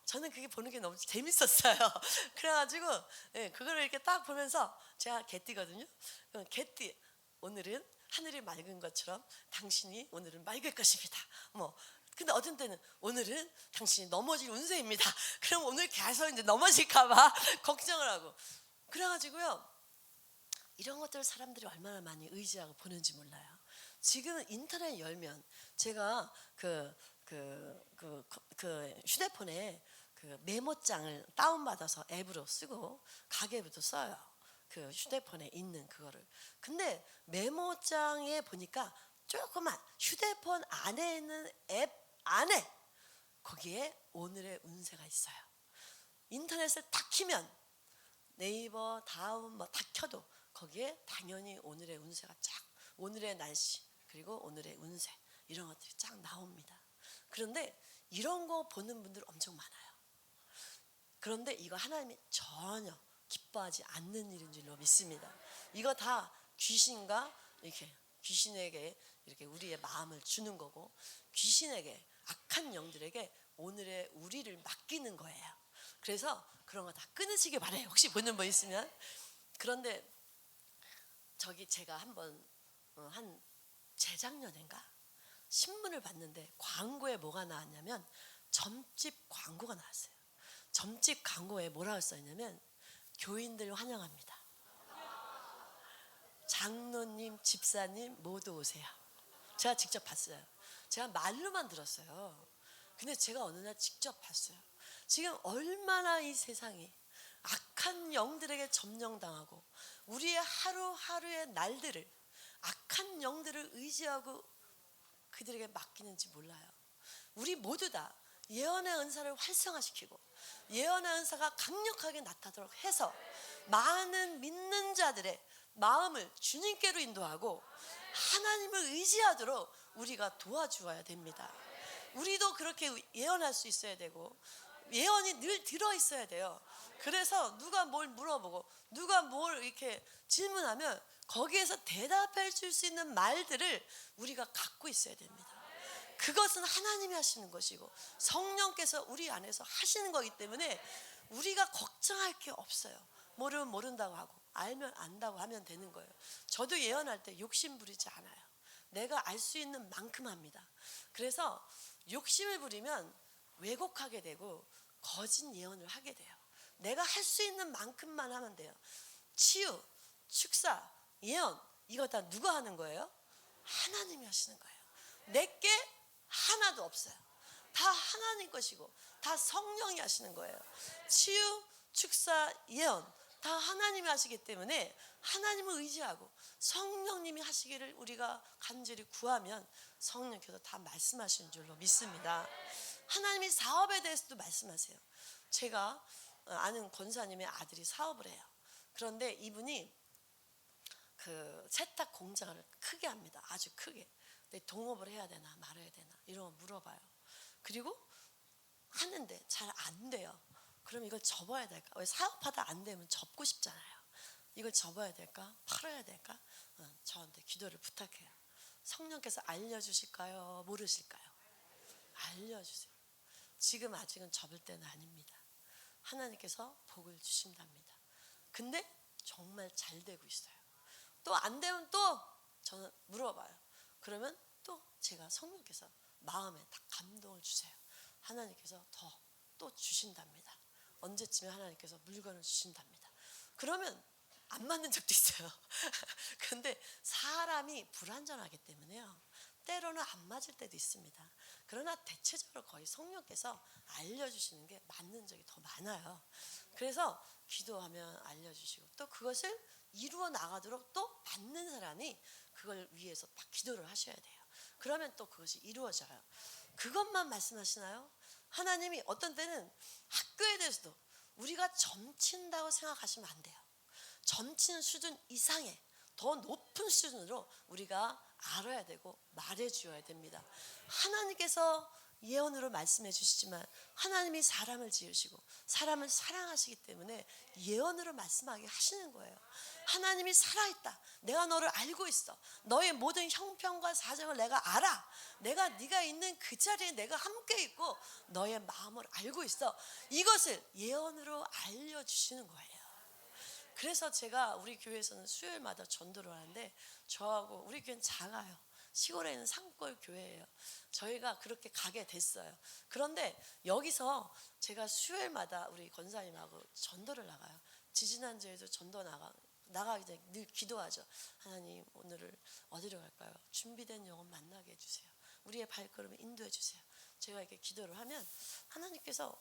Speaker 3: 저는 그게 보는 게 너무 재밌었어요. 그래가지고 그거를 이렇게 딱 보면서 제가 개띠거든요. 개띠 오늘은 하늘이 맑은 것처럼 당신이 오늘은 맑을 것입니다. 근데 어떤 때는 오늘은 당신이 넘어질 운세입니다. 그럼 오늘 계속 이제 넘어질까봐 걱정을 하고 그래가지고요 이런 것들을 사람들이 얼마나 많이 의지하고 보는지 몰라요. 지금 인터넷 열면 제가 그 휴대폰에 그 메모장을 다운받아서 앱으로 쓰고 가계부도 써요. 그 휴대폰에 있는 그거를. 근데 메모장에 보니까 조그만 휴대폰 안에 있는 앱 안에 거기에 오늘의 운세가 있어요. 인터넷을 딱 키면 네이버 다음 뭐 다 켜도 거기에 당연히 오늘의 운세가 쫙 오늘의 날씨 그리고 오늘의 운세 이런 것들이 쫙 나옵니다. 그런데 이런 거 보는 분들 엄청 많아요. 그런데 이거 하나님이 전혀 기뻐하지 않는 일인 줄로 믿습니다. 이거 다 귀신과 이렇게 귀신에게 이렇게 우리의 마음을 주는 거고 귀신에게 악한 영들에게 오늘의 우리를 맡기는 거예요. 그래서 그런 거 다 끊으시기 바래요. 혹시 보는 분 있으면. 그런데 제가 한번 한 재작년인가 신문을 봤는데 광고에 뭐가 나왔냐면 점집 광고가 나왔어요. 점집 광고에 뭐라고 써있냐면 교인들 환영합니다. 장로님, 집사님 모두 오세요. 제가 직접 봤어요. 제가 말로만 들었어요. 근데 제가 어느 날 직접 봤어요. 지금 얼마나 이 세상이 악한 영들에게 점령당하고 우리의 하루하루의 날들을 악한 영들을 의지하고 그들에게 맡기는지 몰라요. 우리 모두 다 예언의 은사를 활성화시키고 예언의 은사가 강력하게 나타나도록 해서 많은 믿는 자들의 마음을 주님께로 인도하고 하나님을 의지하도록 우리가 도와주어야 됩니다. 우리도 그렇게 예언할 수 있어야 되고 예언이 늘 들어 있어야 돼요. 그래서 누가 뭘 물어보고 누가 뭘 이렇게 질문하면 거기에서 대답해 줄 수 있는 말들을 우리가 갖고 있어야 됩니다. 그것은 하나님이 하시는 것이고 성령께서 우리 안에서 하시는 거기 때문에 우리가 걱정할 게 없어요. 모르면 모른다고 하고 알면 안다고 하면 되는 거예요. 저도 예언할 때 욕심 부리지 않아요. 내가 알 수 있는 만큼 합니다. 그래서 욕심을 부리면 왜곡하게 되고 거짓 예언을 하게 돼요. 내가 할 수 있는 만큼만 하면 돼요. 치유, 축사, 예언 이거 다 누가 하는 거예요? 하나님이 하시는 거예요. 내게 하나도 없어요. 다 하나님 것이고 다 성령이 하시는 거예요. 치유, 축사, 예언 다 하나님이 하시기 때문에 하나님을 의지하고 성령님이 하시기를 우리가 간절히 구하면 성령께서 다 말씀하시는 줄로 믿습니다. 하나님이 사업에 대해서도 말씀하세요. 제가 아는 권사님의 아들이 사업을 해요. 그런데 이분이 그 세탁 공장을 크게 합니다. 아주 크게. 근데 동업을 해야 되나 말아야 되나 이런 거 물어봐요. 그리고 하는데 잘 안 돼요. 그럼 이걸 접어야 될까? 왜 사업하다 안 되면 접고 싶잖아요. 이걸 접어야 될까? 팔아야 될까? 저한테 기도를 부탁해요. 성령께서 알려주실까요? 모르실까요? 알려주세요. 지금 아직은 접을 때는 아닙니다. 하나님께서 복을 주신답니다. 근데 정말 잘 되고 있어요. 또 안 되면 또 저는 물어봐요. 그러면 또 제가 성령께서 마음에 다 감동을 주세요. 하나님께서 더 또 주신답니다. 언제쯤에 하나님께서 물건을 주신답니다. 그러면 안 맞는 적도 있어요. 근데 사람이 불완전하기 때문에요. 때로는 안 맞을 때도 있습니다. 그러나 대체적으로 거의 성령께서 알려주시는 게 맞는 적이 더 많아요. 그래서 기도하면 알려주시고 또 그것을 이루어 나가도록 또 받는 사람이 그걸 위해서 다 기도를 하셔야 돼요. 그러면 또 그것이 이루어져요. 그것만 말씀하시나요? 하나님이 어떤 때는 학교에 대해서도 우리가 점친다고 생각하시면 안 돼요. 점치는 수준 이상의 더 높은 수준으로 우리가 알아야 되고 말해 주어야 됩니다. 하나님께서 예언으로 말씀해 주시지만 하나님이 사람을 지으시고 사람을 사랑하시기 때문에 예언으로 말씀하게 하시는 거예요. 하나님이 살아있다. 내가 너를 알고 있어. 너의 모든 형편과 사정을 내가 알아. 내가 네가 있는 그 자리에 내가 함께 있고 너의 마음을 알고 있어. 이것을 예언으로 알려주시는 거예요. 그래서 제가 우리 교회에서는 수요일마다 전도를 하는데 저하고 우리 교회는 작아요. 시골에 있는 산골 교회예요. 저희가 그렇게 가게 됐어요. 그런데 여기서 제가 수요일마다 우리 권사님하고 전도를 나가요. 지지난주에도 전도 나가기 전에 늘 기도하죠. 하나님 오늘을 어디로 갈까요? 준비된 영혼 만나게 해주세요. 우리의 발걸음을 인도해 주세요. 제가 이렇게 기도를 하면 하나님께서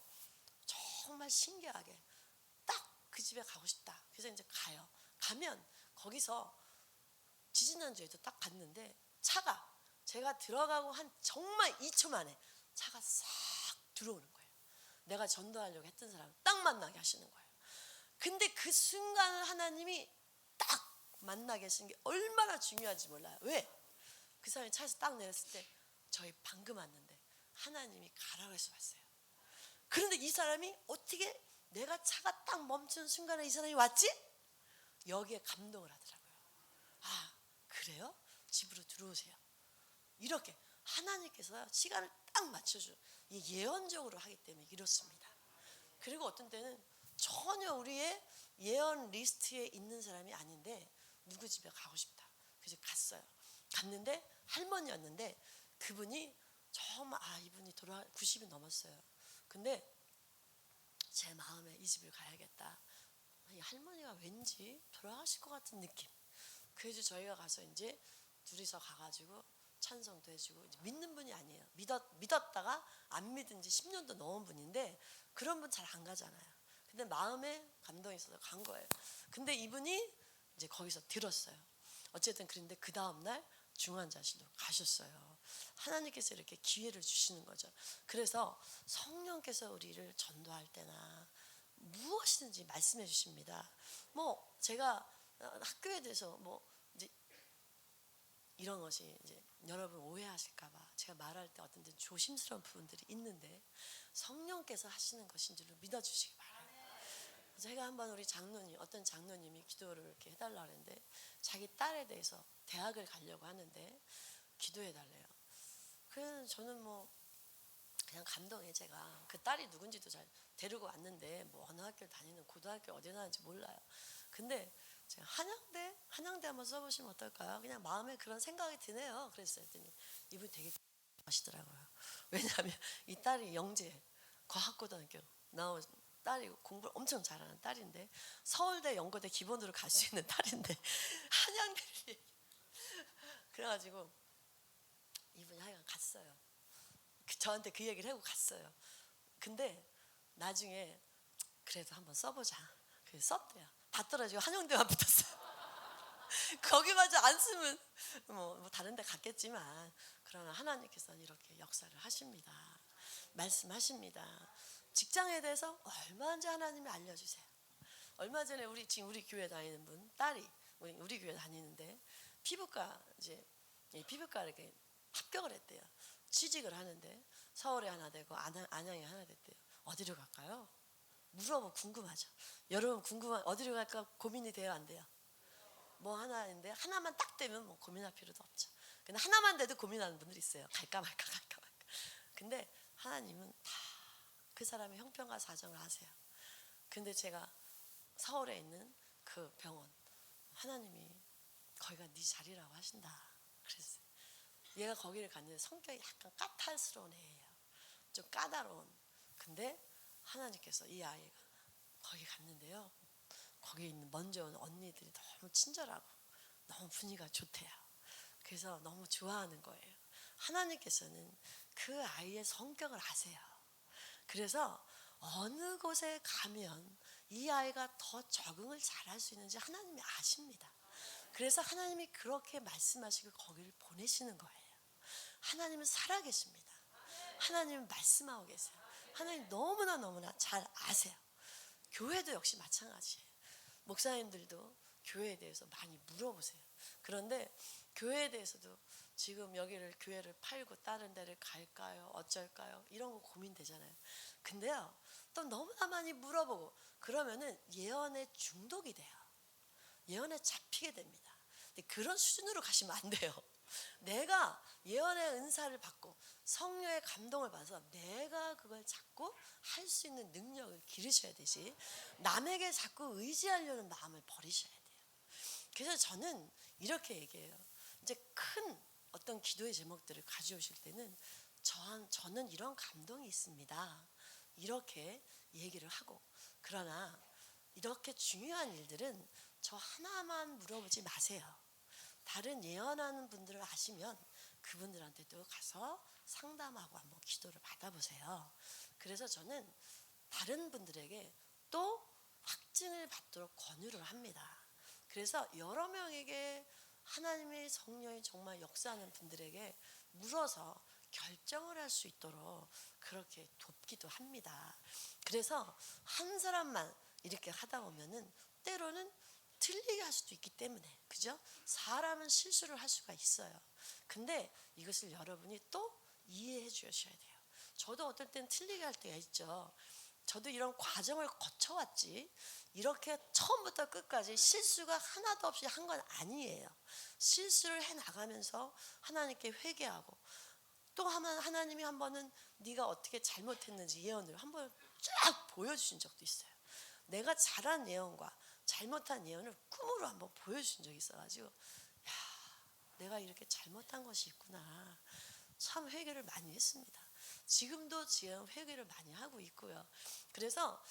Speaker 3: 정말 신기하게 딱 그 집에 가고 싶다. 그래서 이제 가요. 가면 거기서 지지난주에도 딱 갔는데 차가 제가 들어가고 한 정말 2초 만에 차가 싹 들어오는 거예요. 내가 전도하려고 했던 사람 딱 만나게 하시는 거예요. 근데 그 순간을 하나님이 딱 만나게 하시는 게 얼마나 중요한지 몰라요. 왜? 그 사람이 차에서 딱 내렸을 때 저희 방금 왔는데 하나님이 가라고 해서 왔어요. 그런데 이 사람이 어떻게 내가 차가 딱 멈추는 순간에 이 사람이 왔지? 여기에 감동을 하더라고요. 아 그래요? 집으로 들어오세요. 이렇게 하나님께서 시간을 딱 맞춰줘. 예언적으로 하기 때문에 이렇습니다. 그리고 어떤 때는 전혀 우리의 예언 리스트에 있는 사람이 아닌데 누구 집에 가고 싶다. 그래서 갔어요. 갔는데 할머니였는데 그분이 정말 이분이 90이 넘었어요. 근데 제 마음에 이 집을 가야겠다. 이 할머니가 왠지 돌아가실 것 같은 느낌. 그래서 저희가 가서 이제 둘이서 가가지고 찬송도 해주고 믿는 분이 아니에요. 믿었다가 안 믿은 지 10년도 넘은 분인데 그런 분 잘 안 가잖아요. 근데 마음에 감동이 있어서 간 거예요. 근데 이분이 이제 거기서 들었어요. 어쨌든 그런데 그 다음날 중환자실로 가셨어요. 하나님께서 이렇게 기회를 주시는 거죠. 그래서 성령께서 우리를 전도할 때나 무엇이든지 말씀해 주십니다. 뭐 제가 학교에 대해서 뭐 이제 이런 것이 이제 여러분 오해하실까봐 제가 말할 때 어떤 때 조심스러운 부분들이 있는데 성령께서 하시는 것인 줄로 믿어주시기 바랍니다. 제가 한번 우리 장로님, 어떤 장로님이 기도를 이렇게 해달라 그랬는데 자기 딸에 대해서 대학을 가려고 하는데 기도해달래요. 그래서 저는 뭐 그냥 감동해. 제가 그 딸이 누군지도 잘 데리고 왔는데 뭐 어느 학교를 다니는 고등학교 어디 나는지 몰라요. 근데 제가 한양대 한번 써보시면 어떨까요? 그냥 마음에 그런 생각이 드네요. 그랬어요. 했더니 이분 되게 하시더라고요. 왜냐하면 이 딸이 영재 과학고등학교 나온 딸이 공부를 엄청 잘하는 딸인데 서울대 연고대 기본으로 갈 수 있는 딸인데 한양대를 그래가지고 이분이 하여간 갔어요. 저한테 그 얘기를 하고 갔어요. 근데 나중에 그래도 한번 써보자. 그래서 썼대요. 다 떨어지고 한양대만 붙었어요. 거기마저 안 쓰면 뭐 다른 데 갔겠지만 그러나 하나님께서는 이렇게 역사를 하십니다. 말씀하십니다. 직장에 대해서 얼마든지 하나님이 알려주세요. 얼마 전에 지금 우리 교회 다니는 분 딸이 우리 교회 다니는데 피부과 이렇게 합격을 했대요. 취직을 하는데 서울에 하나 되고 안양에 하나 됐대요. 어디로 갈까요? 물어보고 궁금하죠. 여러분 어디로 갈까 고민이 돼요, 안 돼요? 뭐 하나인데 하나만 딱 되면 뭐 고민할 필요도 없죠. 근데 하나만 돼도 고민하는 분들이 있어요. 갈까 말까. 근데 하나님은 다 그 사람의 형편과 사정을 아세요. 근데 제가 서울에 있는 그 병원 하나님이 거기가 네 자리라고 하신다 그랬어요. 얘가 거기를 갔는데 성격이 약간 까탈스러운 애예요. 좀 까다로운. 근데 하나님께서 이 아이가 거기 갔는데요. 거기 있는 먼저 온 언니들이 너무 친절하고 너무 분위기가 좋대요. 그래서 너무 좋아하는 거예요. 하나님께서는 그 아이의 성격을 아세요. 그래서 어느 곳에 가면 이 아이가 더 적응을 잘할 수 있는지 하나님이 아십니다. 그래서 하나님이 그렇게 말씀하시고 거기를 보내시는 거예요. 하나님은 살아계십니다. 하나님은 말씀하고 계세요. 하나님 너무나 잘 아세요. 교회도 역시 마찬가지예요. 목사님들도 교회에 대해서 많이 물어보세요. 그런데 교회에 대해서도 지금 교회를 팔고 다른 데를 갈까요? 어쩔까요? 이런 거 고민되잖아요. 근데요, 또 너무나 많이 물어보고 그러면은 예언에 중독이 돼요. 예언에 잡히게 됩니다. 근데 그런 수준으로 가시면 안 돼요. 내가 예언의 은사를 받고 성령의 감동을 받아서 내가 그걸 자꾸 할 수 있는 능력을 기르셔야 되지 남에게 자꾸 의지하려는 마음을 버리셔야 돼요. 그래서 저는 이렇게 얘기해요. 이제 큰 어떤 기도의 제목들을 가져오실 때는 저는 이런 감동이 있습니다. 이렇게 얘기를 하고 그러나 이렇게 중요한 일들은 저 하나만 물어보지 마세요. 다른 예언하는 분들을 아시면 그분들한테도 가서 상담하고 한번 기도를 받아보세요. 그래서 저는 다른 분들에게 또 확증을 받도록 권유를 합니다. 그래서 여러 명에게 하나님의 성령이 정말 역사하는 분들에게 물어서 결정을 할 수 있도록 그렇게 돕기도 합니다. 그래서 한 사람만 이렇게 하다 보면은 때로는 틀리게 할 수도 있기 때문에 그죠? 사람은 실수를 할 수가 있어요. 근데 이것을 여러분이 또 이해해 주셔야 돼요. 저도 어떨 땐 틀리게 할 때가 있죠. 저도 이런 과정을 거쳐왔지 이렇게 처음부터 끝까지 실수가 하나도 없이 한 건 아니에요. 실수를 해나가면서 하나님께 회개하고 또 하나님이 한 번은 네가 어떻게 잘못했는지 예언을 한번 쫙 보여주신 적도 있어요. 내가 잘한 예언과 잘못한 예언을 꿈으로 한번 보여주신 적이 있어가지고 야, 내가 이렇게 잘못한 것이 있구나. 참 회개를 많이 했습니다. 지금도 회개를 많이 하고 있고요. 그래서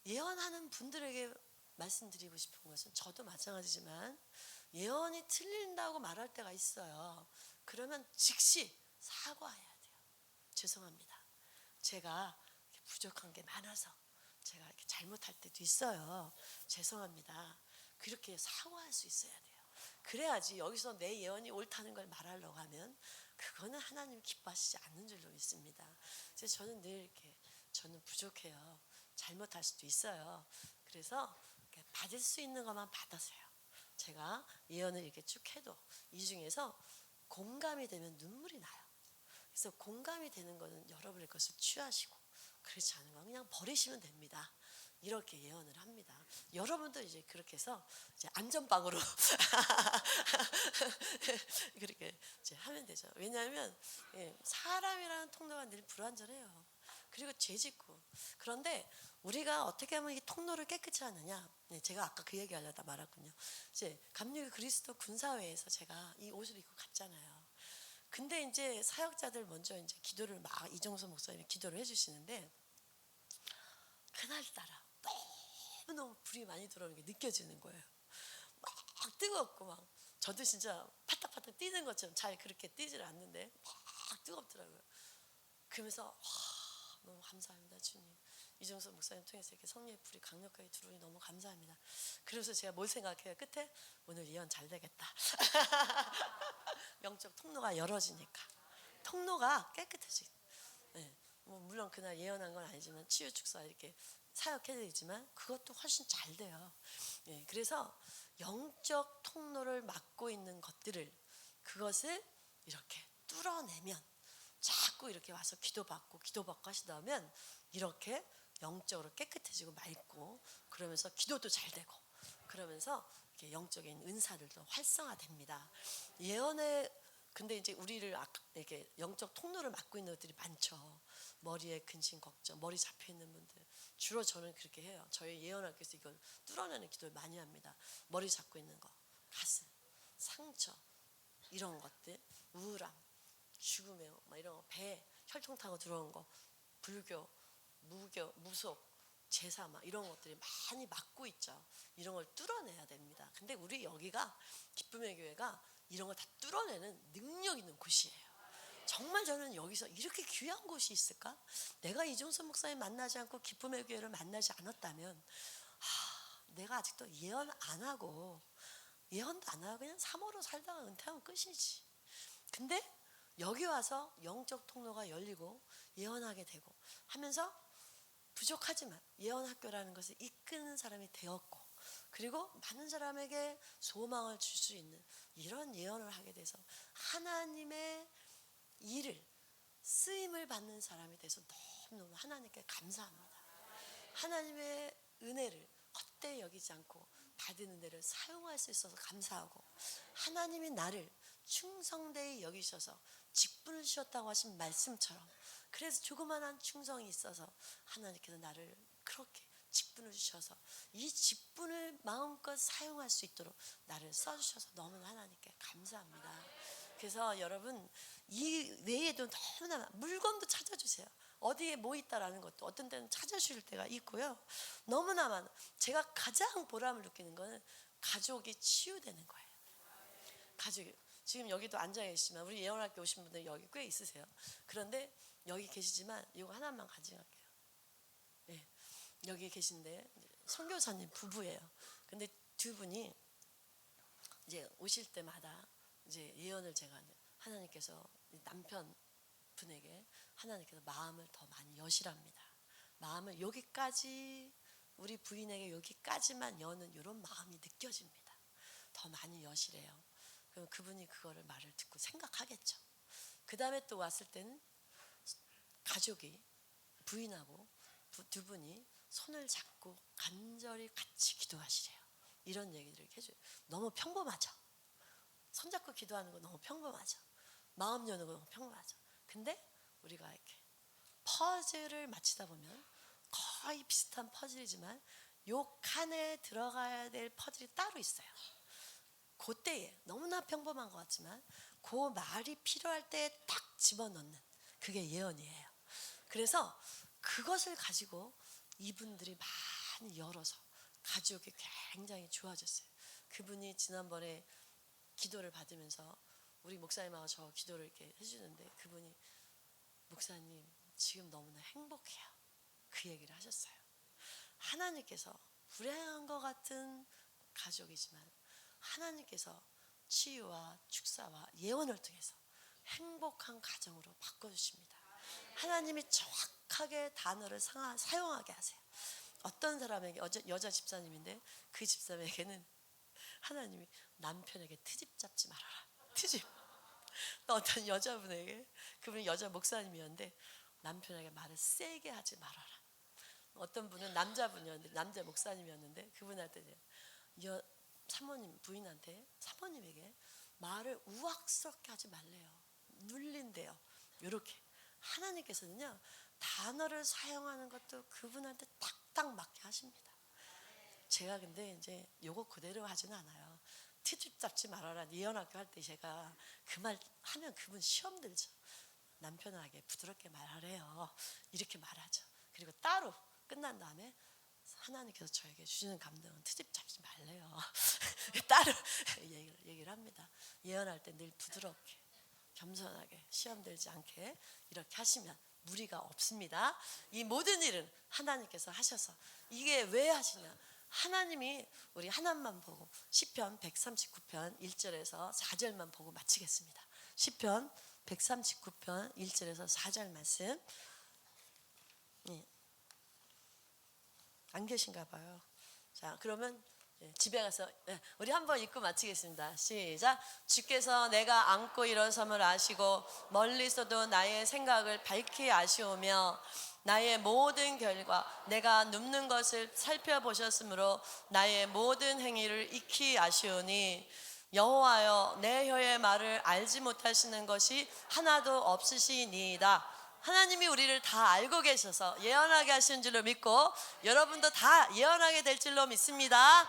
Speaker 3: 예언하는 분들에게 말씀드리고 싶은 것은 저도 마찬가지지만 예언이 틀린다고 말할 때가 있어요. 그러면 즉시 사과해야 돼요. 죄송합니다. 제가 부족한 게 많아서 제가 이렇게 잘못할 때도 있어요. 죄송합니다. 그렇게 사과할 수 있어야 돼요. 그래야지 여기서 내 예언이 옳다는 걸 말하려고 하면 그거는 하나님 기뻐하시지 않는 줄로 믿습니다. 그래서 저는 늘 이렇게 저는 부족해요. 잘못할 수도 있어요. 그래서 이렇게 받을 수 있는 것만 받으세요. 제가 예언을 이렇게 쭉 해도 이 중에서 공감이 되면 눈물이 나요. 그래서 공감이 되는 것은 여러분의 것을 취하시고 그렇지 않은 건 그냥 버리시면 됩니다. 이렇게 예언을 합니다. 여러분도 이제 그렇게 해서 이제 안전빵으로 그렇게 이제 하면 되죠. 왜냐하면 사람이라는 통로가 늘 불완전해요. 그리고 죄짓고. 그런데 우리가 어떻게 하면 이 통로를 깨끗이 하느냐? 제가 아까 그 얘기하려다 말았군요. 이제 감리교 그리스도 군사회에서 제가 이 옷을 입고 갔잖아요. 근데 이제 사역자들 먼저 이제 기도를 막 이정수 목사님이 기도를 해주시는데 그날따라 너무너무 불이 많이 들어오는 게 느껴지는 거예요. 막 뜨겁고 막 저도 진짜 파닥파닥 뛰는 것처럼 잘 그렇게 뛰질 않는데 막 뜨겁더라고요. 그러면서 와, 너무 감사합니다 주님. 이정수 목사님 통해서 이렇게 성령의 불이 강력하게 들어오니 너무 감사합니다. 그래서 제가 뭘 생각해요? 끝에 오늘 예언 잘 되겠다. 영적 통로가 열어지니까 통로가 깨끗해지. 네. 뭐 물론 그날 예언한 건 아니지만 치유 축사 이렇게 사역해야 되지만 그것도 훨씬 잘 돼요. 예, 그래서 영적 통로를 막고 있는 것들을 그것을 이렇게 뚫어내면 자꾸 이렇게 와서 기도받고 하시다면 이렇게 영적으로 깨끗해지고 맑고 그러면서 기도도 잘 되고 그러면서 이렇게 영적인 은사들도 활성화됩니다. 예언에 근데 이제 우리를 이렇게 영적 통로를 막고 있는 것들이 많죠. 머리에 근심 걱정, 머리 잡혀 있는 분들 주로 저는 그렇게 해요. 저희 예언학교에서 이걸 뚫어내는 기도를 많이 합니다. 머리 잡고 있는 거, 가슴, 상처 이런 것들, 우울함, 죽음의 막 이런 거, 배 혈통 타고 들어온 거, 불교, 무교, 무속, 제사 막 이런 것들이 많이 막고 있죠. 이런 걸 뚫어내야 됩니다. 근데 우리 여기가 기쁨의 교회가 이런 걸 다 뚫어내는 능력 있는 곳이에요. 정말 저는 여기서 이렇게 귀한 곳이 있을까? 내가 이종선 목사님 만나지 않고 기쁨의 교회를 만나지 않았다면 내가 아직도 예언 안 하고 예언도 안 하고 그냥 사모로 살다가 은퇴하면 끝이지. 근데 여기 와서 영적 통로가 열리고 예언하게 되고 하면서 부족하지만 예언학교라는 것을 이끄는 사람이 되었고 그리고 많은 사람에게 소망을 줄 수 있는 이런 예언을 하게 돼서 하나님의 일을 쓰임을 받는 사람이 돼서 너무너무 하나님께 감사합니다. 하나님의 은혜를 헛되이 여기지 않고 받은 은혜를 사용할 수 있어서 감사하고 하나님이 나를 충성되이 여기셔서 직분을 주셨다고 하신 말씀처럼 그래서 조그만한 충성이 있어서 하나님께서 나를 그렇게 직분을 주셔서 이 직분을 마음껏 사용할 수 있도록 나를 써주셔서 너무나 하나님께 감사합니다. 그래서 여러분 이 외에도 너무나 물건도 찾아주세요. 어디에 뭐 있다라는 것도 어떤 때는 찾아주실 때가 있고요. 너무나 많아. 제가 가장 보람을 느끼는 거는 가족이 치유되는 거예요. 가족이 지금 여기도 앉아 계시지만 우리 예언학교 오신 분들 여기 꽤 있으세요. 그런데 여기 계시지만 이거 하나만 가져갈게요. 네. 여기 계신데 선교사님 부부예요. 근데 두 분이 이제 오실 때마다 이제 예언을 제가 하나님께서 남편 분에게 하나님께서 마음을 더 많이 여시랍니다. 마음을 여기까지 우리 부인에게 여기까지만 여는 이런 마음이 느껴집니다. 더 많이 여시래요. 그럼 그분이 그거를 말을 듣고 생각하겠죠. 그 다음에 또 왔을 때는 가족이 부인하고 두 분이 손을 잡고 간절히 같이 기도하시래요. 이런 얘기들을 해줘요. 너무 평범하죠. 손잡고 기도하는 거 너무 평범하죠. 마음 여는 거 너무 평범하죠. 근데 우리가 이렇게 퍼즐을 맞히다 보면 거의 비슷한 퍼즐이지만 요 칸에 들어가야 될 퍼즐이 따로 있어요. 그때에 너무나 평범한 것 같지만 그 말이 필요할 때 딱 집어넣는 그게 예언이에요. 그래서 그것을 가지고 이분들이 많이 열어서 가족이 굉장히 좋아졌어요. 그분이 지난번에 기도를 받으면서 우리 목사님하고 저 기도를 이렇게 해주는데 그분이 목사님 지금 너무나 행복해요. 그 얘기를 하셨어요. 하나님께서 불행한 것 같은 가족이지만 하나님께서 치유와 축사와 예언을 통해서 행복한 가정으로 바꿔주십니다. 하나님이 정확하게 단어를 사용하게 하세요. 어떤 사람에게 여자 집사님인데 그 집사님에게는 하나님이 남편에게 트집 잡지 말아라. 트집. 또 어떤 여자분에게 그분이 여자 목사님이었는데 남편에게 말을 세게 하지 말아라. 어떤 분은 남자분이었는데 남자 목사님이었는데 그분한테 사모님 부인한테 사모님에게 말을 우악스럽게 하지 말래요. 눌린대요. 이렇게 하나님께서는요 단어를 사용하는 것도 그분한테 딱딱 맞게 하십니다. 제가 근데 이제 요거 그대로 하지는 않아요. 트집 잡지 말아라. 예언학교 할 때 제가 그 말 하면 그분 시험 들죠. 남편에게 부드럽게 말하래요. 이렇게 말하죠. 그리고 따로 끝난 다음에 하나님께서 저에게 주시는 감동은 트집 잡지 말래요. 따로 얘기를 합니다. 예언할 때 늘 부드럽게 겸손하게 시험 들지 않게 이렇게 하시면 무리가 없습니다. 이 모든 일은 하나님께서 하셔서 이게 왜 하시냐? 하나님이 우리 하나만 보고 시편 139편 1절에서 4절만 보고 마치겠습니다. 시편 139편 1절에서 4절 말씀. 안 계신가 봐요. 자, 그러면 집에 가서 우리 한번 읽고 마치겠습니다. 시작. 주께서 내가 앉고 일어섬을 아시고 멀리서도 나의 생각을 밝히 아시오며 나의 모든 결과 내가 눕는 것을 살펴보셨으므로 나의 모든 행위를 익히 아시오니 여호와여 내 혀의 말을 알지 못하시는 것이 하나도 없으시니이다. 하나님이 우리를 다 알고 계셔서 예언하게 하시는 줄로 믿고 여러분도 다 예언하게 될 줄로 믿습니다.